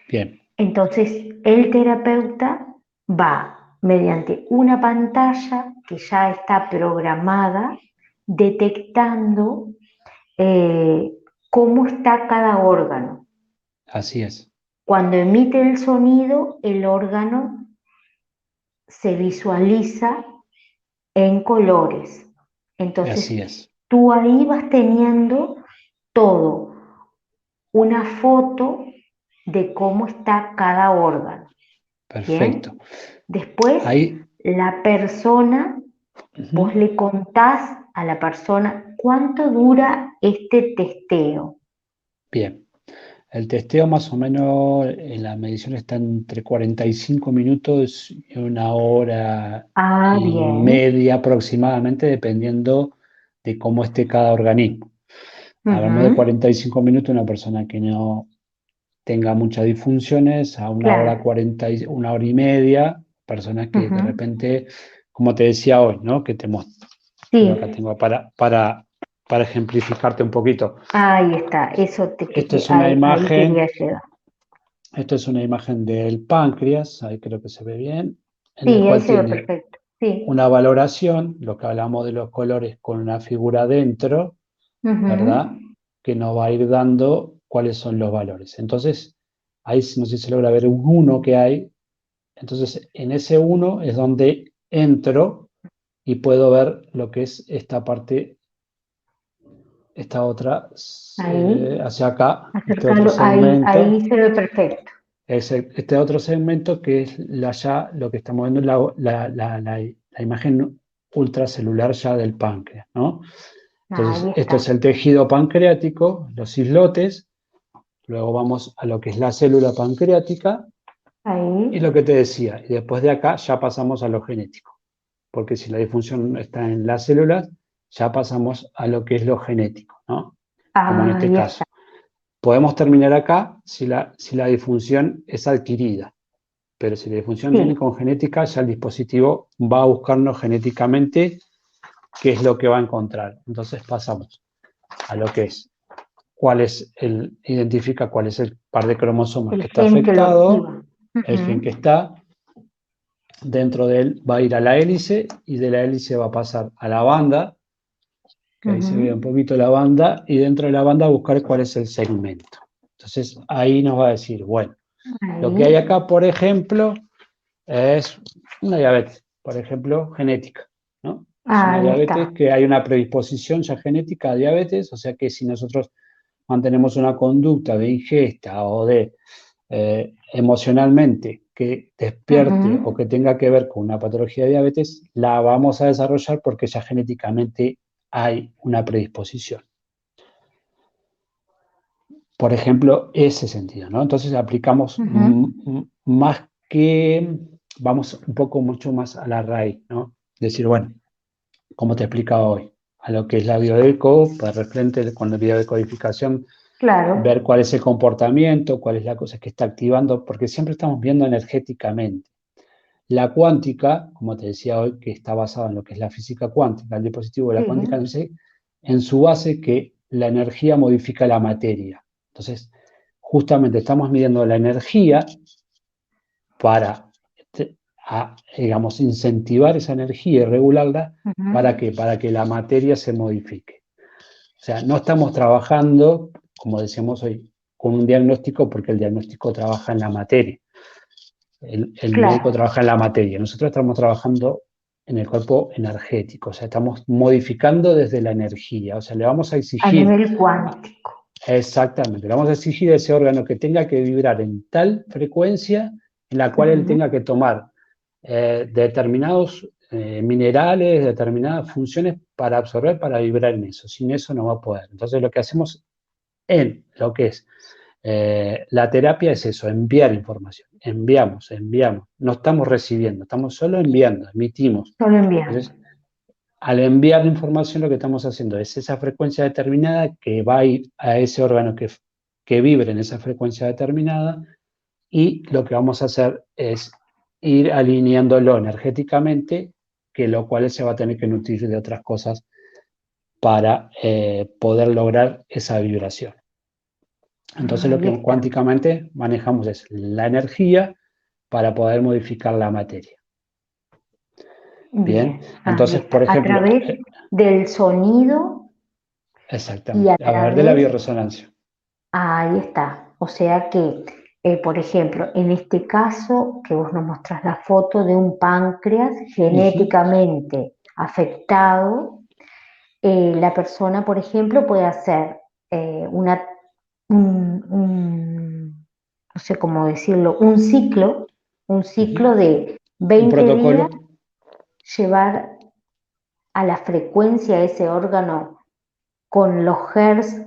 Bien. Entonces, el terapeuta va mediante una pantalla que ya está programada, detectando cómo está cada órgano. Así es, Cuando emite el sonido, el órgano se visualiza en colores. así Entonces, es. tú ahí vas teniendo todo, una foto de cómo está cada órgano. Perfecto. Bien, después Ahí, la persona, vos ujú, le contás a la persona cuánto dura este testeo. bien. El testeo más o menos en la medición está entre 45 minutos y 1 hora Ah, y bien. media aproximadamente, dependiendo de cómo esté cada organismo. Hablamos de Ujú, 45 minutos, una persona que no tenga muchas disfunciones, a 1 hora claro. 40, 1 hora y media, personas que de Ujú, repente, como te decía hoy, ¿no? Que yo acá sí, tengo para ejemplificarte un poquito. ahí está. Eso Esto es una ahí quería imagen, llegar. esto es una imagen del páncreas, ahí creo que se ve bien, en el Sí, ahí cual se ve tiene perfecto. Sí. una valoración, lo que hablamos de los colores con una figura dentro, ¿verdad? Ujú, Que nos va a ir dando cuáles son los valores. Entonces, ahí no sé si se logra ver un 1 que hay. Entonces, en ese 1 es donde entro y puedo ver lo que es esta parte, esta otra, ahí, hacia acá, este otro acércalo, ahí segmento. se ve perfecto. Este otro segmento que es ya lo que estamos viendo, la imagen ultracelular ya del páncreas, ¿no? Entonces, Ahí esto es está. el tejido pancreático, los islotes, luego vamos a lo que es la célula pancreática y Ahí. lo que te decía, y después de acá ya pasamos a lo genético, porque si la disfunción está en las células, ya pasamos a lo que es lo genético, ¿no? Como en este Ahí caso. está. Podemos terminar acá si la disfunción es adquirida, pero si la disfunción viene Sí. con genética, ya el dispositivo va a buscarnos genéticamente qué es lo que va a encontrar. Entonces pasamos a lo que es identifica cuál es el par de cromosomas El que está gen que lo afectado, activa. el gen que Ujú, está, dentro de él va a ir a la hélice y de la hélice va a pasar a la banda, que ahí se ve un ujú. poquito la banda, y dentro de la banda buscar cuál es el segmento. Entonces ahí nos va a decir, bueno, lo que hay Ahí. acá, por ejemplo, es una diabetes, por ejemplo, genética, ¿no? Es una Ahí diabetes está. que hay una predisposición ya genética a diabetes, o sea que si nosotros mantenemos una conducta de ingesta o de emocionalmente que despierte o Ujú. que tenga que ver con una patología de diabetes, la vamos a desarrollar porque ya genéticamente hay una predisposición. Por ejemplo, ese sentido, ¿no? Entonces aplicamos Ujú. más que, vamos un poco mucho más a la raíz, ¿no? Decir, bueno, como te explicaba hoy, a lo que es la bioeco, para frente con la biodecodificación, Claro. ver cuál es el comportamiento, cuál es la cosa que está activando, porque siempre estamos viendo energéticamente. La cuántica, como te decía hoy, que está basada en lo que es la física cuántica, el dispositivo de la cuántica Sí. en su base que la energía modifica la materia. Entonces, justamente estamos midiendo la energía para, digamos, incentivar esa energía y regularla. ¿Para Ujú. qué? Para que la materia se modifique. O sea, no estamos trabajando, como decíamos hoy, con un diagnóstico porque el diagnóstico trabaja en la materia. El médico Claro. trabaja en la materia. Nosotros estamos trabajando en el cuerpo energético, o sea, estamos modificando desde la energía. O sea, le vamos a A exigir, nivel cuántico. exactamente, le vamos a exigir a ese órgano que tenga que vibrar en tal frecuencia en la cual él Ujú. tenga que tomar determinados minerales, determinadas funciones para absorber, para vibrar en eso. Sin eso no va a poder. Entonces, lo que hacemos en lo que es la terapia es eso, enviar información. Enviamos. No estamos recibiendo, estamos solo enviando, emitimos. Solo enviando. Entonces, al enviar la información, lo que estamos haciendo es esa frecuencia determinada que va a ir a ese órgano que vibre en esa frecuencia determinada y lo que vamos a hacer es ir alineándolo energéticamente, que lo cual se va a tener que nutrir de otras cosas para poder lograr esa vibración. Entonces lo Ahí que está. cuánticamente manejamos es la energía para poder modificar la materia. Bien, Bien, ahí entonces, está. por A ejemplo, través del sonido y a exactamente, a través de la través, bioresonancia. ahí está. O sea que, por ejemplo, en este caso que vos nos mostrás la foto de un páncreas Ujú, genéticamente afectado, la persona, por ejemplo, puede hacer una, no sé cómo decirlo, un ciclo ujú. de Un 20 días, protocolo, llevar a la frecuencia de ese órgano con los hertz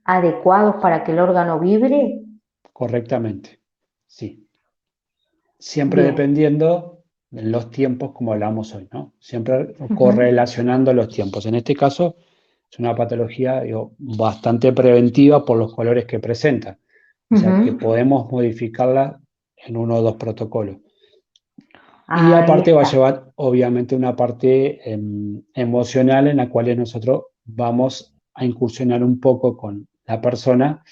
adecuados para que el órgano vibre. correctamente, sí. Siempre Bien. dependiendo de los tiempos como hablamos hoy, ¿no? Siempre Ujú, correlacionando los tiempos. En este caso, es una patología, digo, bastante preventiva por los colores que presenta. O sea que ujú. podemos modificarla en uno o dos protocolos. Y Ahí aparte va a está. llevar, obviamente, una parte emocional en la cual nosotros vamos a incursionar un poco con la persona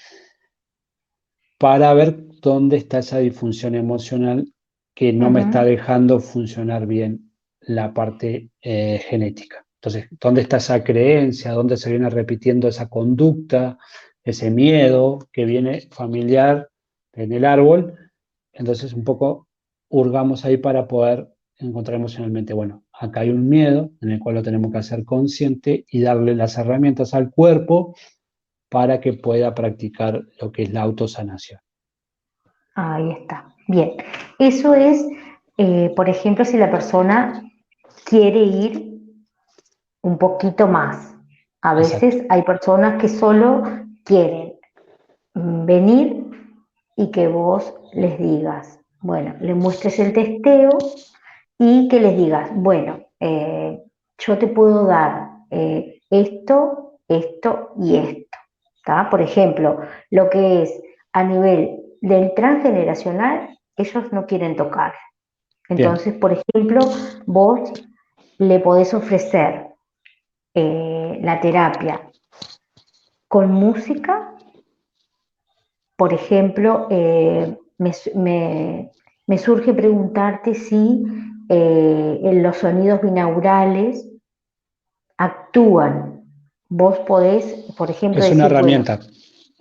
para ver dónde está esa disfunción emocional que no me está Ujú. dejando funcionar bien la parte genética. Entonces, ¿dónde está esa creencia? ¿Dónde se viene repitiendo esa conducta, ese miedo que viene familiar en el árbol? Entonces, un poco hurgamos ahí para poder encontrar emocionalmente, bueno, acá hay un miedo en el cual lo tenemos que hacer consciente y darle las herramientas al cuerpo para que pueda practicar lo que es la autosanación. Ahí está. Bien. Eso es, por ejemplo, si la persona quiere ir un poquito más. A Exacto. veces hay personas que solo quieren venir y que vos les digas, bueno, le muestres el testeo y que les digas, bueno, yo te puedo dar esto, esto y esto. ¿Tá? Por ejemplo, lo que es a nivel del transgeneracional, ellos no quieren tocar. Bien, Entonces, por ejemplo, vos le podés ofrecer la terapia con música. Por ejemplo, me surge preguntarte si en los sonidos binaurales actúan. Vos podés, por ejemplo, es una decir, bueno, herramienta.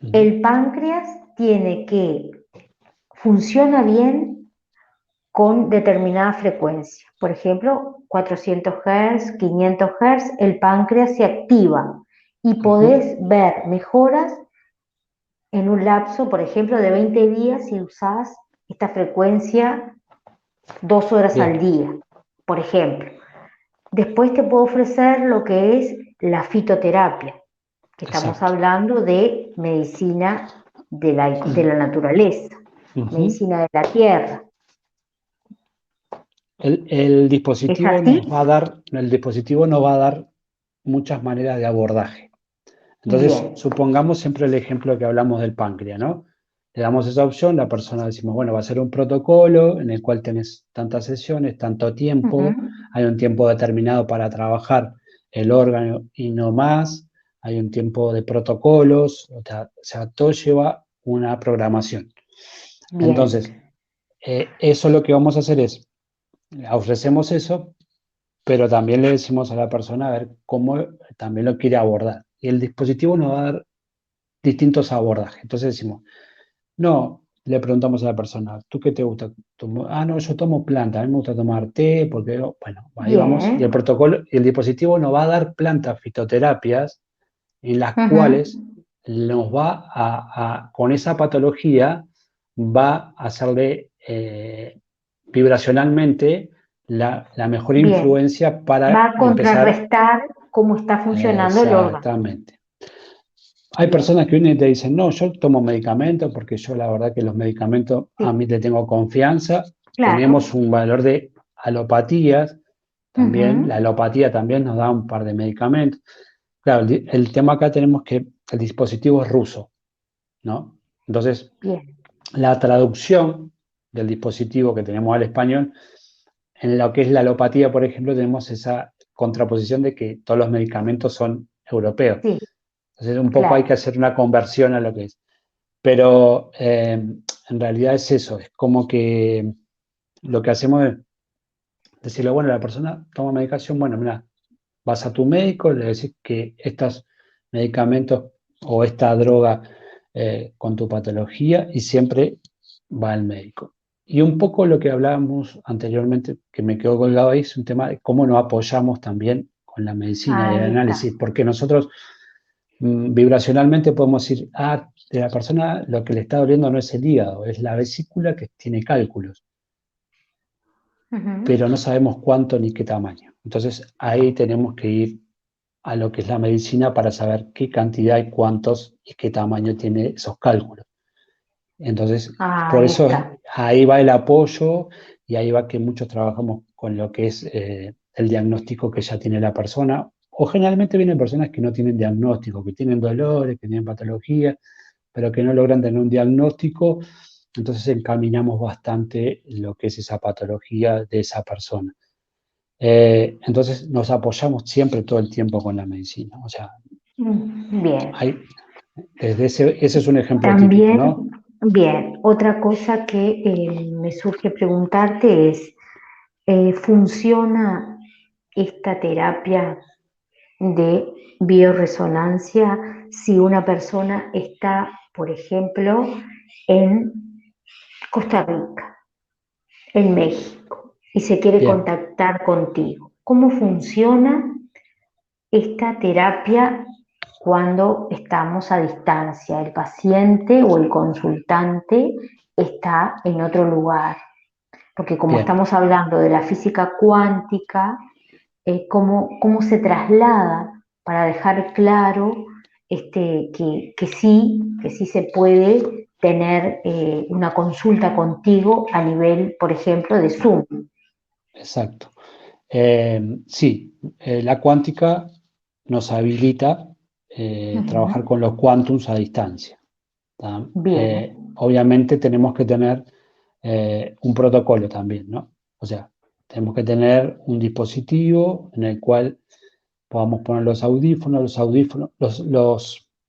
Ujú. el páncreas tiene que, funciona bien con determinada frecuencia. Por ejemplo, 400 Hz, 500 Hz, el páncreas se activa y Ujú. podés ver mejoras en un lapso, por ejemplo, de 20 días si usás esta frecuencia 2 horas al Bien, día, por ejemplo. Después te puedo ofrecer lo que es la fitoterapia, que estamos exacto. hablando de medicina de Mm. la naturaleza, Ujú. medicina de la tierra. ¿Es así? El dispositivo nos va a dar muchas maneras de abordaje. Entonces, Bien. supongamos siempre el ejemplo que hablamos del páncreas, ¿no? Le damos esa opción, la persona decimos, bueno, va a ser un protocolo en el cual tenés tantas sesiones, tanto Ujú. tiempo, hay un tiempo determinado para trabajar el órgano y no más, hay un tiempo de protocolos, o sea, todo lleva una programación. Bien. Entonces, eso lo que vamos a hacer es, ofrecemos eso, pero también le decimos a la persona a ver cómo también lo quiere abordar. Y el dispositivo nos va a dar distintos abordajes. Entonces decimos, no, le preguntamos a la persona, ¿tú qué te gusta? No, yo tomo planta, a mí me gusta tomar té, porque, bueno, ahí vamos. Y el Bien. protocolo, y el dispositivo nos va a dar plantas fitoterapias en las Ujú. cuales nos va con esa patología, va a hacerle vibracionalmente la mejor Bien. influencia Va para a empezar contrarrestar cómo está funcionando el órgano. exactamente. Hay Bien. personas que vienen y te dicen, no, yo tomo medicamentos porque yo la verdad que los medicamentos a Sí, mí le tengo confianza. Tenemos claro. un valor de alopatías también. La Ujú. alopatía también nos da un par de medicamentos. Claro, el tema acá tenemos que el dispositivo es ruso, ¿no? Entonces, Bien. la traducción del dispositivo que tenemos al español, en lo que es la alopatía, por ejemplo, tenemos esa contraposición de que todos los medicamentos son europeos. Sí, Entonces, un poco hay que claro. hacer una conversión a lo que es. Pero en realidad es eso, es como que lo que hacemos es decirle, bueno, la persona toma medicación, bueno, mira, vas a tu médico, le decís que estos medicamentos o esta droga con tu patología y siempre va al médico. Y un poco lo que hablábamos anteriormente, que me quedó colgado ahí, es un tema de cómo nos apoyamos también con la medicina y el Ahí está. análisis, porque nosotros vibracionalmente podemos decir, de la persona lo que le está doliendo no es el hígado, es la vesícula que tiene cálculos, Ujú. pero no sabemos cuánto ni qué tamaño. Entonces ahí tenemos que ir a lo que es la medicina para saber qué cantidad y cuántos y qué tamaño tiene esos cálculos. Entonces, por Ahí eso está. ahí va el apoyo y ahí va que muchos trabajamos con lo que es el diagnóstico que ya tiene la persona. O generalmente vienen personas que no tienen diagnóstico, que tienen dolores, que tienen patologías, pero que no logran tener un diagnóstico. Entonces encaminamos bastante lo que es esa patología de esa persona. Entonces nos apoyamos siempre todo el tiempo con la medicina. O sea, Bien. hay, desde ese es un ejemplo típico, También, ¿no? bien, otra cosa que me surge preguntarte es, ¿funciona esta terapia de bioresonancia si una persona está, por ejemplo, en Costa Rica, en México, y se quiere Bien, contactar contigo? ¿Cómo funciona esta terapia cuando estamos a distancia? El paciente o el consultante está en otro lugar, porque como bien. estamos hablando de la física cuántica, cómo se traslada para dejar claro que sí se puede tener una consulta contigo a nivel, por ejemplo, de Zoom. Exacto. Sí, la cuántica nos habilita trabajar Ujú. con los quantums a distancia. ¿Tá? Bien. Obviamente tenemos que tener un protocolo también, ¿no? O sea, tenemos que tener un dispositivo en el cual podamos poner los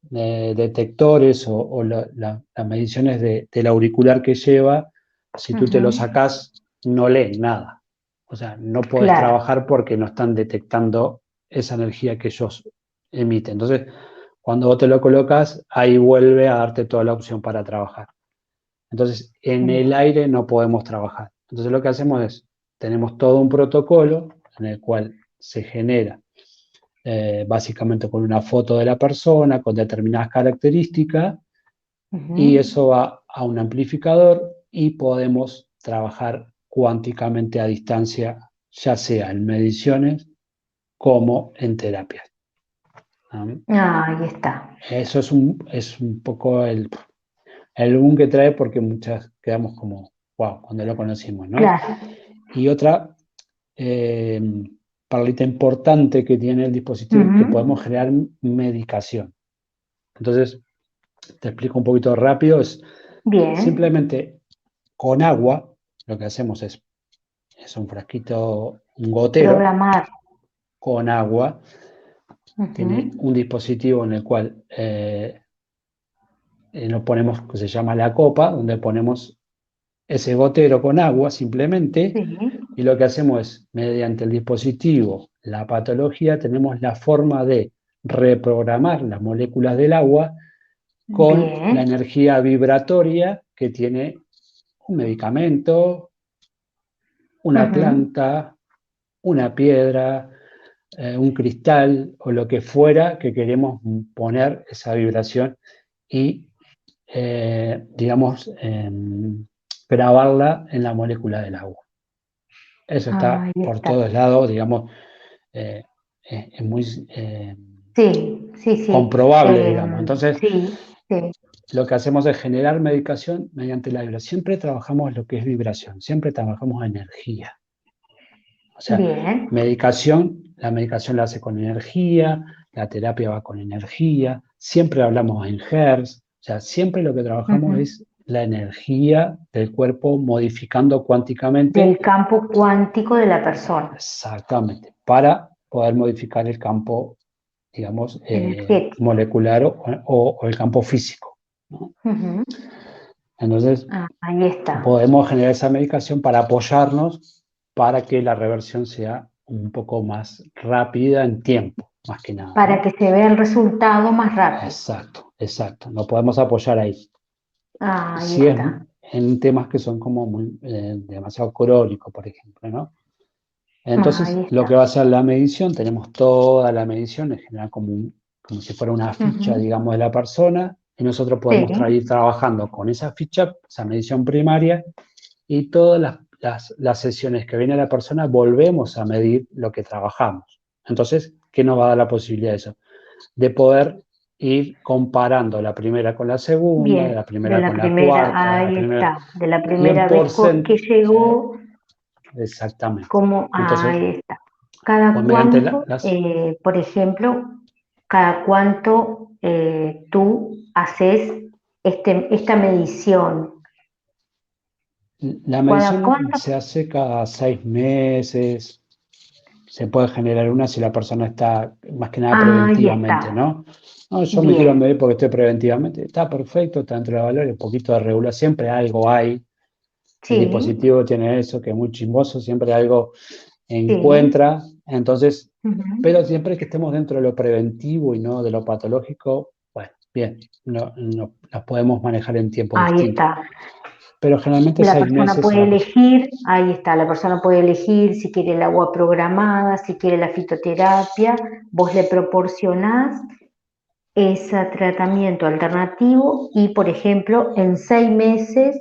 detectores o las mediciones del auricular que lleva. Si tú te lo Ujú. sacás, no leen nada. O sea, no puedes Claro. trabajar porque no están detectando esa energía que ellos emiten. Entonces, cuando vos te lo colocas, ahí vuelve a darte toda la opción para trabajar. Entonces, en el Bien. aire no podemos trabajar. Entonces, lo que hacemos es, tenemos todo un protocolo en el cual se genera básicamente con una foto de la persona, con determinadas características, y Ujú. eso va a un amplificador y podemos trabajar cuánticamente a distancia, ya sea en mediciones como en terapias. ¿No? Ahí está. Eso es un poco el boom que trae porque muchas quedamos como, wow, cuando lo conocimos, ¿no? Claro. Y otra eh, parlita importante que tiene el dispositivo, que Ujú. podemos generar medicación. Entonces, te explico un poquito rápido, es Bien. simplemente con agua, lo que hacemos es un frasquito, un gotero Programar. con agua, tiene Ujú. un dispositivo en el cual nos ponemos, que se llama la copa, donde ponemos ese gotero con agua simplemente, Sí. y lo que hacemos es, mediante el dispositivo, la patología, tenemos la forma de reprogramar las moléculas del agua con la Bien. energía vibratoria que tiene un medicamento, una Ujú. planta, una piedra, un cristal o lo que fuera que queremos poner esa vibración y, digamos, grabarla en la molécula del agua. Eso está Ahí por está. todos lados, digamos, eh, es muy Sí, sí, sí. comprobable, digamos. Entonces, Sí, sí. lo que hacemos es generar medicación mediante la vibración. Siempre trabajamos lo que es vibración, siempre trabajamos energía. O sea, Bien. la medicación la hace con energía, la terapia va con energía, siempre hablamos en hertz, o sea, siempre lo que trabajamos Ujú. es la energía del cuerpo modificando cuánticamente, Del campo cuántico de la persona, exactamente, para poder modificar el campo, digamos, energético. molecular o el campo físico, ¿no? Ujú. Entonces, Ah, ahí está. podemos generar esa medicación para apoyarnos. para que la reversión sea un poco más rápida en tiempo, más que nada, Para ¿no? que se vea el resultado más rápido. Exacto, exacto. Nos podemos apoyar ahí. Ahí Si es está. en temas que son como muy, demasiado crónicos, por ejemplo, ¿no? Ahí Entonces, lo está. que va a ser la medición, tenemos toda la medición, en general como si fuera una ficha, Ujú. digamos, de la persona, y nosotros podemos Sí. ir trabajando con esa ficha, esa medición primaria, y todas las sesiones que viene la persona volvemos a medir lo que trabajamos. Entonces, ¿qué nos va a dar la posibilidad de eso? De poder ir comparando la primera con la segunda, de Bien. la De primera la con la primera, cuarta, de la ahí primera, está. De la y en primera vez que porcentaje, llegó, exactamente. como Entonces, ahí está. Cada pues mediante cuánto, las, por ejemplo, cada cuánto tú haces esta medición. la ¿Cada medición cuánto? se hace cada 6 meses, se puede generar una si la persona está más que nada Ahí preventivamente, está. ¿no? No, yo me quiero Bien. medir porque estoy preventivamente, está perfecto, está dentro de valores, un poquito de regulación, siempre algo hay. El Sí, dispositivo tiene eso, que es muy chismoso, siempre algo sí. encuentra. Entonces, pero Ujú. siempre que estemos dentro de lo preventivo y no de lo patológico, bueno, bien, las podemos manejar en tiempos Ahí distintos. está. Pero generalmente La seis persona meses a puede la persona. elegir, ahí está, la persona puede elegir si quiere el agua programada, si quiere la fitoterapia, vos le proporcionás ese tratamiento alternativo y, por ejemplo, en 6 meses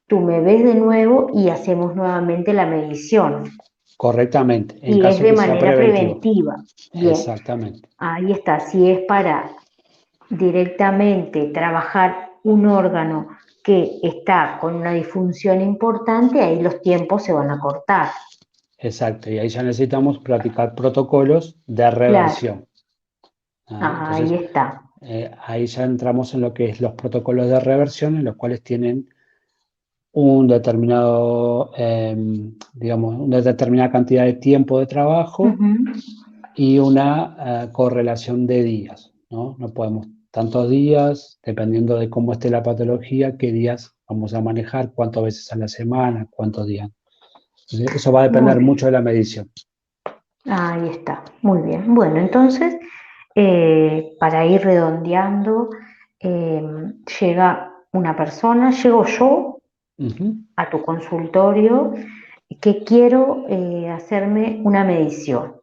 tú me ves de nuevo y hacemos nuevamente la medición. Correctamente, en Y es caso de que sea manera preventivo. preventiva. Bien, Exactamente, ahí está. Si es para directamente trabajar un órgano que está con una disfunción importante, ahí los tiempos se van a cortar. exacto. Y ahí ya necesitamos practicar protocolos de Claro, reversión. ahí Entonces, está. ahí ya entramos en lo que es los protocolos de reversión, en los cuales tienen un determinado, digamos, una determinada cantidad de tiempo de trabajo Ujú. y una correlación de días, ¿no? No podemos tantos días, dependiendo de cómo esté la patología, qué días vamos a manejar, cuántas veces a la semana, cuántos días. Entonces, eso va a Muy depender bien, mucho de la medición. ahí está. Muy bien. Bueno, entonces, para ir redondeando, eh, llega una persona, llego yo Ujú. a tu consultorio que quiero hacerme una medición.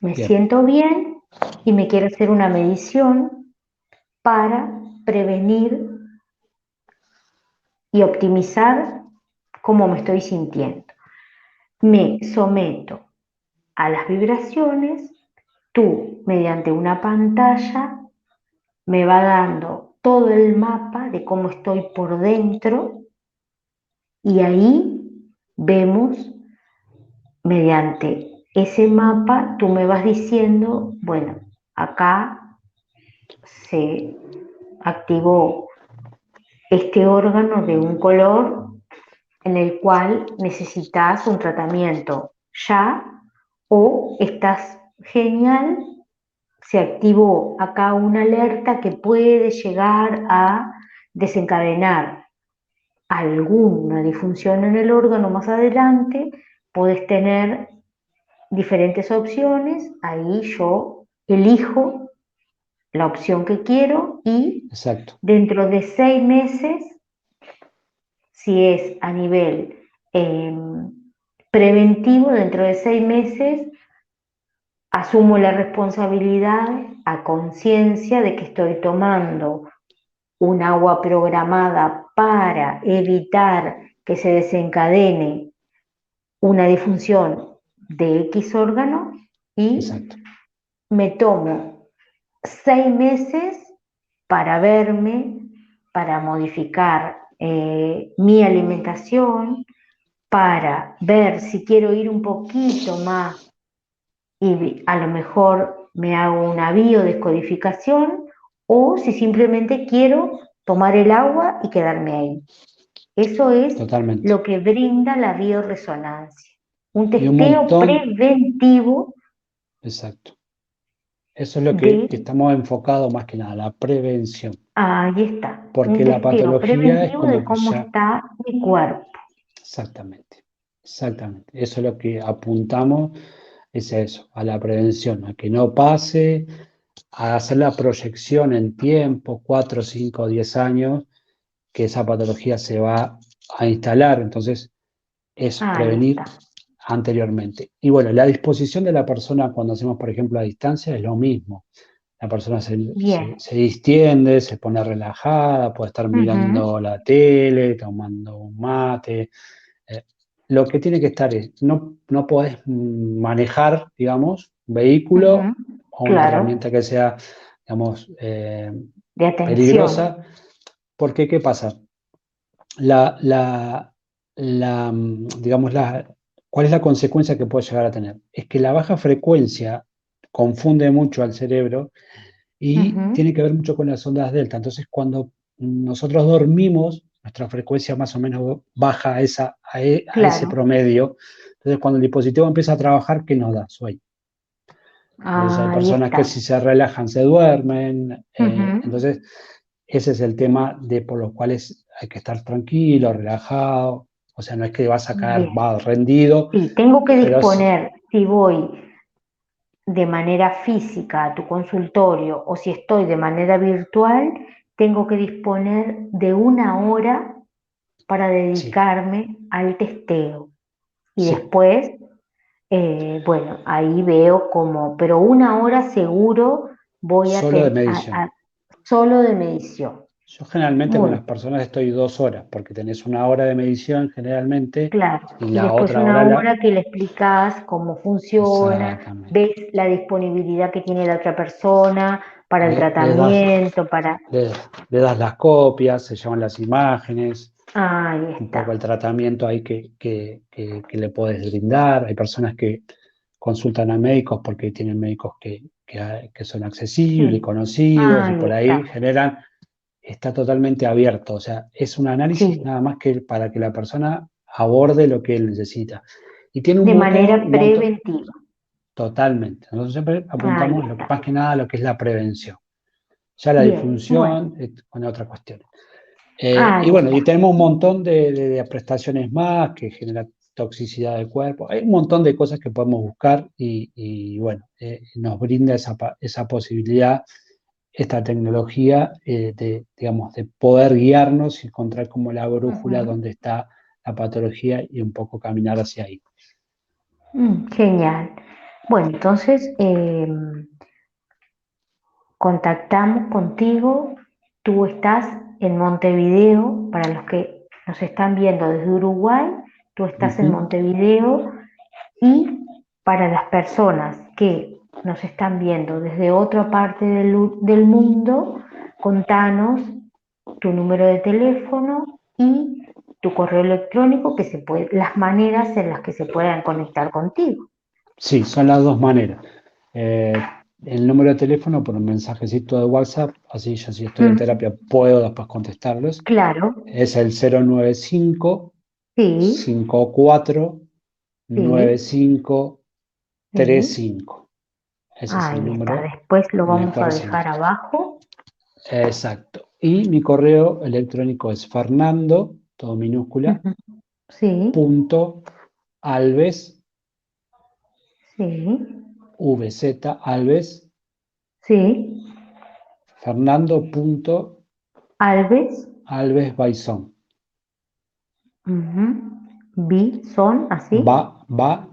Me Bien, siento bien y me quiero hacer una medición para prevenir y optimizar cómo me estoy sintiendo. Me someto a las vibraciones, tú mediante una pantalla me va dando todo el mapa de cómo estoy por dentro y ahí vemos mediante ese mapa, tú me vas diciendo, bueno, acá se activó este órgano de un color en el cual necesitas un tratamiento ya o estás genial, se activó acá una alerta que puede llegar a desencadenar alguna disfunción en el órgano más adelante, puedes tener diferentes opciones, ahí yo elijo la opción que quiero y exacto, dentro de 6 meses, si es a nivel eh, preventivo, dentro de 6 meses asumo la responsabilidad a conciencia de que estoy tomando un agua programada para evitar que se desencadene una disfunción de X órgano y exacto, me tomo 6 meses para verme, para modificar mi alimentación, para ver si quiero ir un poquito más y a lo mejor me hago una biodescodificación o si simplemente quiero tomar el agua y quedarme ahí. Eso es totalmente. lo que brinda la bioresonancia, un Y un testeo montón, preventivo exacto. Eso es lo que de, estamos enfocados más que nada, la prevención. ahí está, un Porque la testeo patología es preventivo de como que cómo ya, está mi cuerpo. exactamente. exactamente. Eso es lo que apuntamos, es a eso, a la prevención, a que no pase, a hacer la proyección en tiempo, 4, 5, 10 años, que esa patología se va a instalar. Entonces, eso, Ahí prevenir está. anteriormente. Y bueno, la disposición de la persona cuando hacemos, por ejemplo, a distancia es lo mismo. La persona Bien. se distiende, se pone relajada, puede estar Ujú, mirando la tele, tomando un mate. Eh, lo que tiene que estar es, no podés manejar, digamos, un ujú. vehículo o una Claro, herramienta que sea, digamos, de atención. peligrosa, porque ¿qué pasa? La, la, digamos, ¿cuál es la consecuencia que puede llegar a tener? Es que la baja frecuencia confunde mucho al cerebro y Ujú, tiene que ver mucho con las ondas delta. Entonces, cuando nosotros dormimos, nuestra frecuencia más o menos baja a ese claro. promedio. Entonces, cuando el dispositivo empieza a trabajar, ¿qué nos da? Sueño. Entonces, hay Ahí personas que está. si se relajan, se duermen. Ujú. Entonces, ese es el tema de por los cuales hay que estar tranquilo, relajado. O sea, no es que vas a caer, Bien. va rendido, Sí, tengo que pero disponer si voy de manera física a tu consultorio o si estoy de manera virtual, tengo que disponer de una hora para sí, dedicarme al testeo. Y sí, después, bueno, ahí veo cómo, pero una hora seguro voy a, solo de medición. solo de medición. Yo generalmente con Muy las personas estoy 2 horas, porque tenés una hora de medición generalmente claro. y Y la después otra una hora la... hora que le explicás cómo funciona, Exactamente. ves la disponibilidad que tiene la otra persona para el Le das, tratamiento, para... le, le das las copias, se llaman las imágenes, Ahí un poco el está. tratamiento ahí que le puedes brindar. Hay personas que consultan a médicos porque tienen médicos que son accesibles, Sí, conocidos y ahí por ahí está. generan, está totalmente abierto. O sea, es un análisis Sí, nada más que para que la persona aborde lo que él necesita. Y tiene un de método, manera un montón, preventiva. totalmente. Nosotros siempre Ahí apuntamos está. más que nada a lo que es la prevención. Ya la Bien, bueno, disfunción con otra cuestión. Y ahí bueno, y está. tenemos un montón de prestaciones más que generan toxicidad del cuerpo. Hay un montón de cosas que podemos buscar y bueno, nos brinda esa posibilidad, esta tecnología digamos, de poder guiarnos y encontrar como la brújula Ujú. donde está la patología y un poco caminar hacia ahí. Genial. Bueno, entonces contactamos contigo. Tú estás en Montevideo, para los que nos están viendo desde Uruguay, tú estás en Ujú. Montevideo y para las personas que nos están viendo desde otra parte del mundo, contanos tu número de teléfono y tu correo electrónico, que se puede, las maneras en las que se puedan conectar contigo. Sí, son las dos maneras. El número de teléfono por un mensajecito de WhatsApp, así yo si estoy en Mm, terapia puedo después contestarlos. claro, Es el 095 sí, 54 sí, 95 sí. 35. Ese es el Ahí está. número Después lo en el vamos a cual dejar recibimos. abajo. Exacto. Y mi correo electrónico es Fernando, todo minúscula, Ujú. Sí, punto Alves, sí, VZ Alves, sí. Fernando punto Alves, Alves Baizón. ujú. Son así.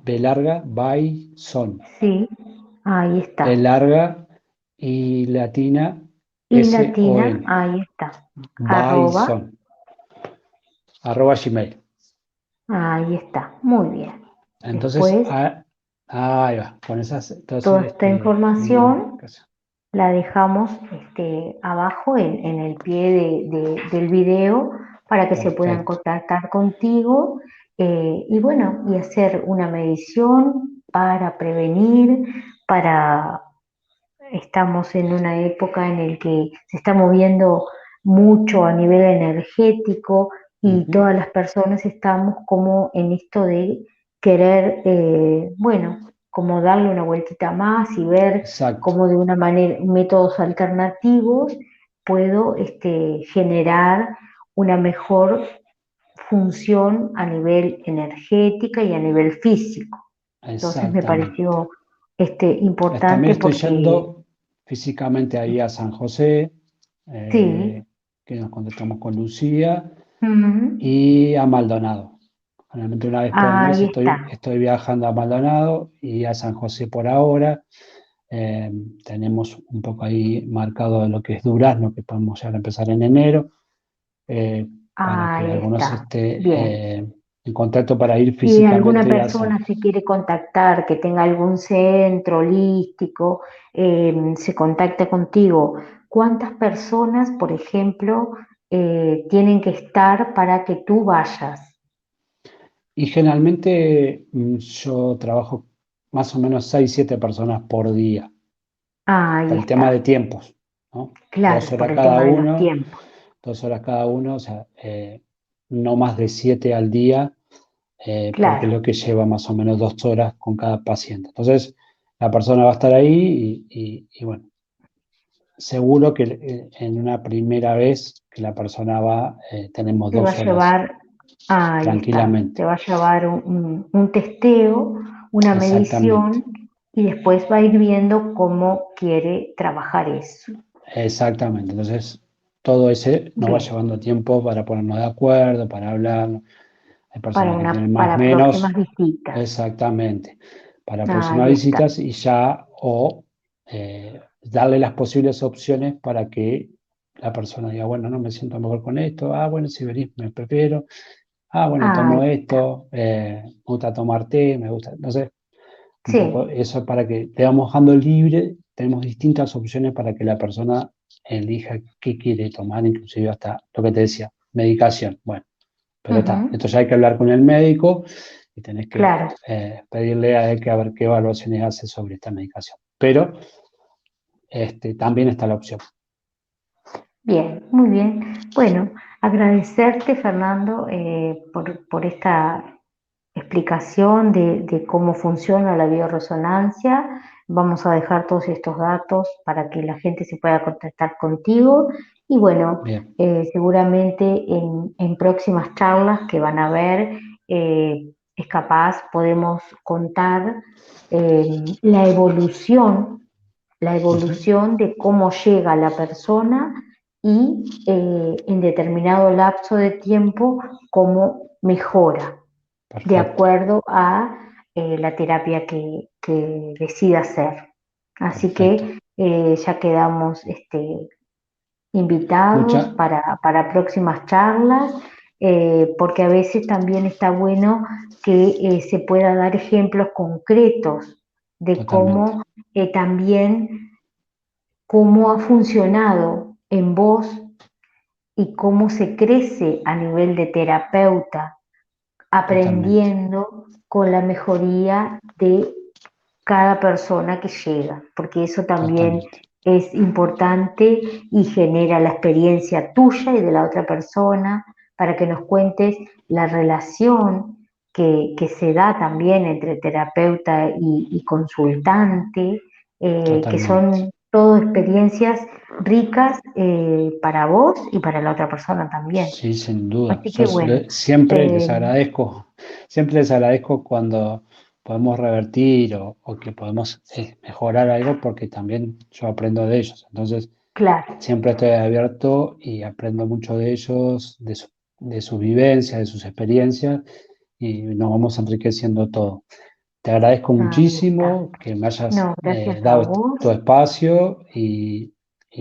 B larga, Baizón. Sí, ahí B está. larga y latina, Y latina, SON. ahí está. Arroba, Baizón. @gmail. ahí está. Muy bien. Entonces, Después, ahí va, con esas, toda entonces, esta información identificación. la dejamos abajo en el pie del video para que se puedan Perfecto. contactar contigo y bueno, y hacer una medición para prevenir, para estamos en una época en la que se está moviendo mucho a nivel energético y Ujú. todas las personas estamos como en esto de querer, bueno, como darle una vueltita más y ver Exacto. cómo de una manera, métodos alternativos puedo generar una mejor función a nivel energética y a nivel físico. Entonces me exactamente. pareció También importante estoy porque yendo físicamente ahí a San José, sí, que nos contactamos con Lucía, mm, y a Maldonado. Generalmente una vez por mes ahí está. estoy viajando a Maldonado y a San José por ahora. Eh, Tenemos un poco ahí marcado lo que es Durazno, que podemos ya empezar en enero, eh, para que Ahí algunos está. Bien. esté en contacto para ir Si alguna físicamente a San. persona se quiere contactar, que tenga algún centro holístico, se contacta contigo, ¿cuántas personas, por ejemplo, tienen que estar para que tú vayas? Y generalmente yo trabajo más o menos 6 7 personas por día, Ahí por el tema de está. tiempos, ¿no? Claro, por el tema de los tiempos. 2 horas cada uno, o sea, no más de 7 al día, porque es Claro. lo que lleva más o menos 2 horas con cada paciente. Entonces, la persona va a estar ahí y bueno, seguro que en una primera vez que la persona va, tenemos Te va a 2 horas llevar, ahí está, te tranquilamente. va a llevar un testeo, una Exactamente. medición y después va a ir viendo cómo quiere trabajar eso. Exactamente. Entonces, todo ese nos va Bien, llevando tiempo para ponernos de acuerdo, para hablar. Hay personas que tienen más para próximas menos, visitas. exactamente, para próximas Ahí está. visitas y ya, o darle las posibles opciones para que la persona diga, bueno, no me siento mejor con esto, bueno, si venís me prefiero, bueno, Ahí tomo está. esto, me gusta tomar té, me gusta, no sé, un poco Sí, eso para que te vamos dejando libre, tenemos distintas opciones para que la persona elija qué quiere tomar, inclusive hasta lo que te decía, medicación. Bueno, pero está, ujú, esto ya hay que hablar con el médico y tenés que claro. pedirle a él que a ver qué evaluaciones hace sobre esta medicación. Pero también está la opción. Bien, muy bien. Bueno, agradecerte, Fernando, por esta explicación de cómo funciona la bioresonancia. Vamos a dejar todos estos datos para que la gente se pueda contactar contigo. Y bueno, Bien, seguramente en próximas charlas que van a haber, es capaz, podemos contar la ujú, evolución de cómo llega la persona y en determinado lapso de tiempo cómo mejora de perfecto, acuerdo a la terapia que decida hacer. Así perfecto. que ya quedamos invitados Mucha, para próximas charlas, porque a veces también está bueno que se pueda dar ejemplos concretos de totalmente, cómo también cómo ha funcionado en vos y cómo se crece a nivel de terapeuta, totalmente, aprendiendo con la mejoría de cada persona que llega, porque eso también totalmente, es importante y genera la experiencia tuya y de la otra persona para que nos cuentes la relación que se da también entre terapeuta y consultante, que totalmente. son todo experiencias ricas para vos y para la otra persona también. Sí, sin duda. Así que bueno, eh, Siempre les agradezco cuando podemos revertir o que podemos mejorar algo porque también yo aprendo de ellos. Entonces, claro, siempre estoy abierto y aprendo mucho de ellos, de sus vivencias, de sus experiencias y nos vamos enriqueciendo todo. Te agradezco ahí está. muchísimo que me hayas No, gracias a dado tu vos. espacio y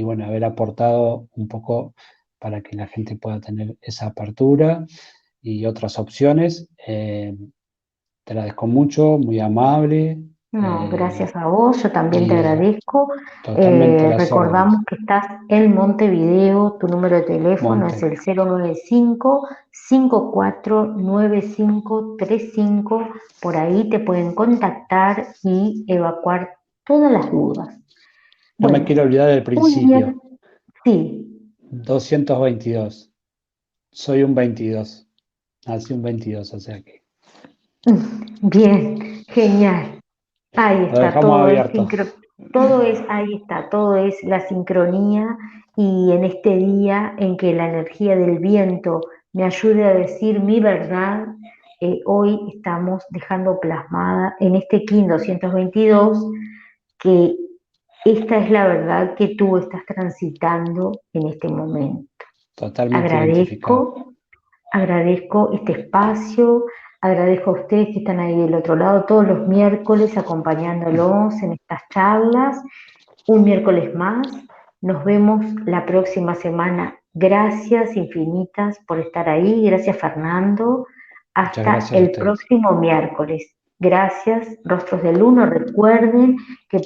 bueno, haber aportado un poco para que la gente pueda tener esa apertura y otras opciones. Te agradezco mucho, muy amable, No, eh, gracias a vos, yo también te y agradezco. totalmente a las Recordamos órdenes. que estás en Montevideo, tu número de teléfono es Monte, el 095-549535, por ahí te pueden contactar y evacuar todas las dudas. no me Bueno, quiero olvidar del muy principio, bien, sí, 222. Soy un 22, nací un 22, o sea que bien, genial. Ahí lo está, dejamos abierto. todo es, ahí está, todo es la sincronía y en este día en que la energía del viento me ayude a decir mi verdad. Hoy estamos dejando plasmada en este KIN 222 que esta es la verdad que tú estás transitando en este momento. Totalmente identificado. Agradezco este espacio, agradezco a ustedes que están ahí del otro lado todos los miércoles acompañándolos en estas charlas. Un miércoles más, nos vemos la próxima semana. Gracias infinitas por estar ahí, gracias Fernando. Muchas Hasta gracias a el ustedes. próximo miércoles. Gracias, Rostros del Uno. Recuerden que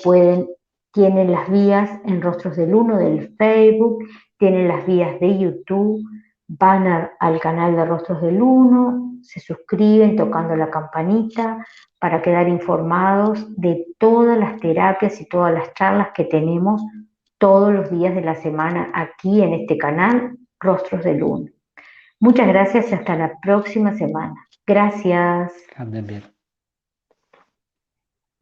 tienen las vías en Rostros del Uno del Facebook, tienen las vías de YouTube, van al canal de Rostros del Uno, se suscriben tocando la campanita para quedar informados de todas las terapias y todas las charlas que tenemos todos los días de la semana aquí en este canal, Rostros del Uno. Muchas gracias y hasta la próxima semana. Gracias. Anden bien.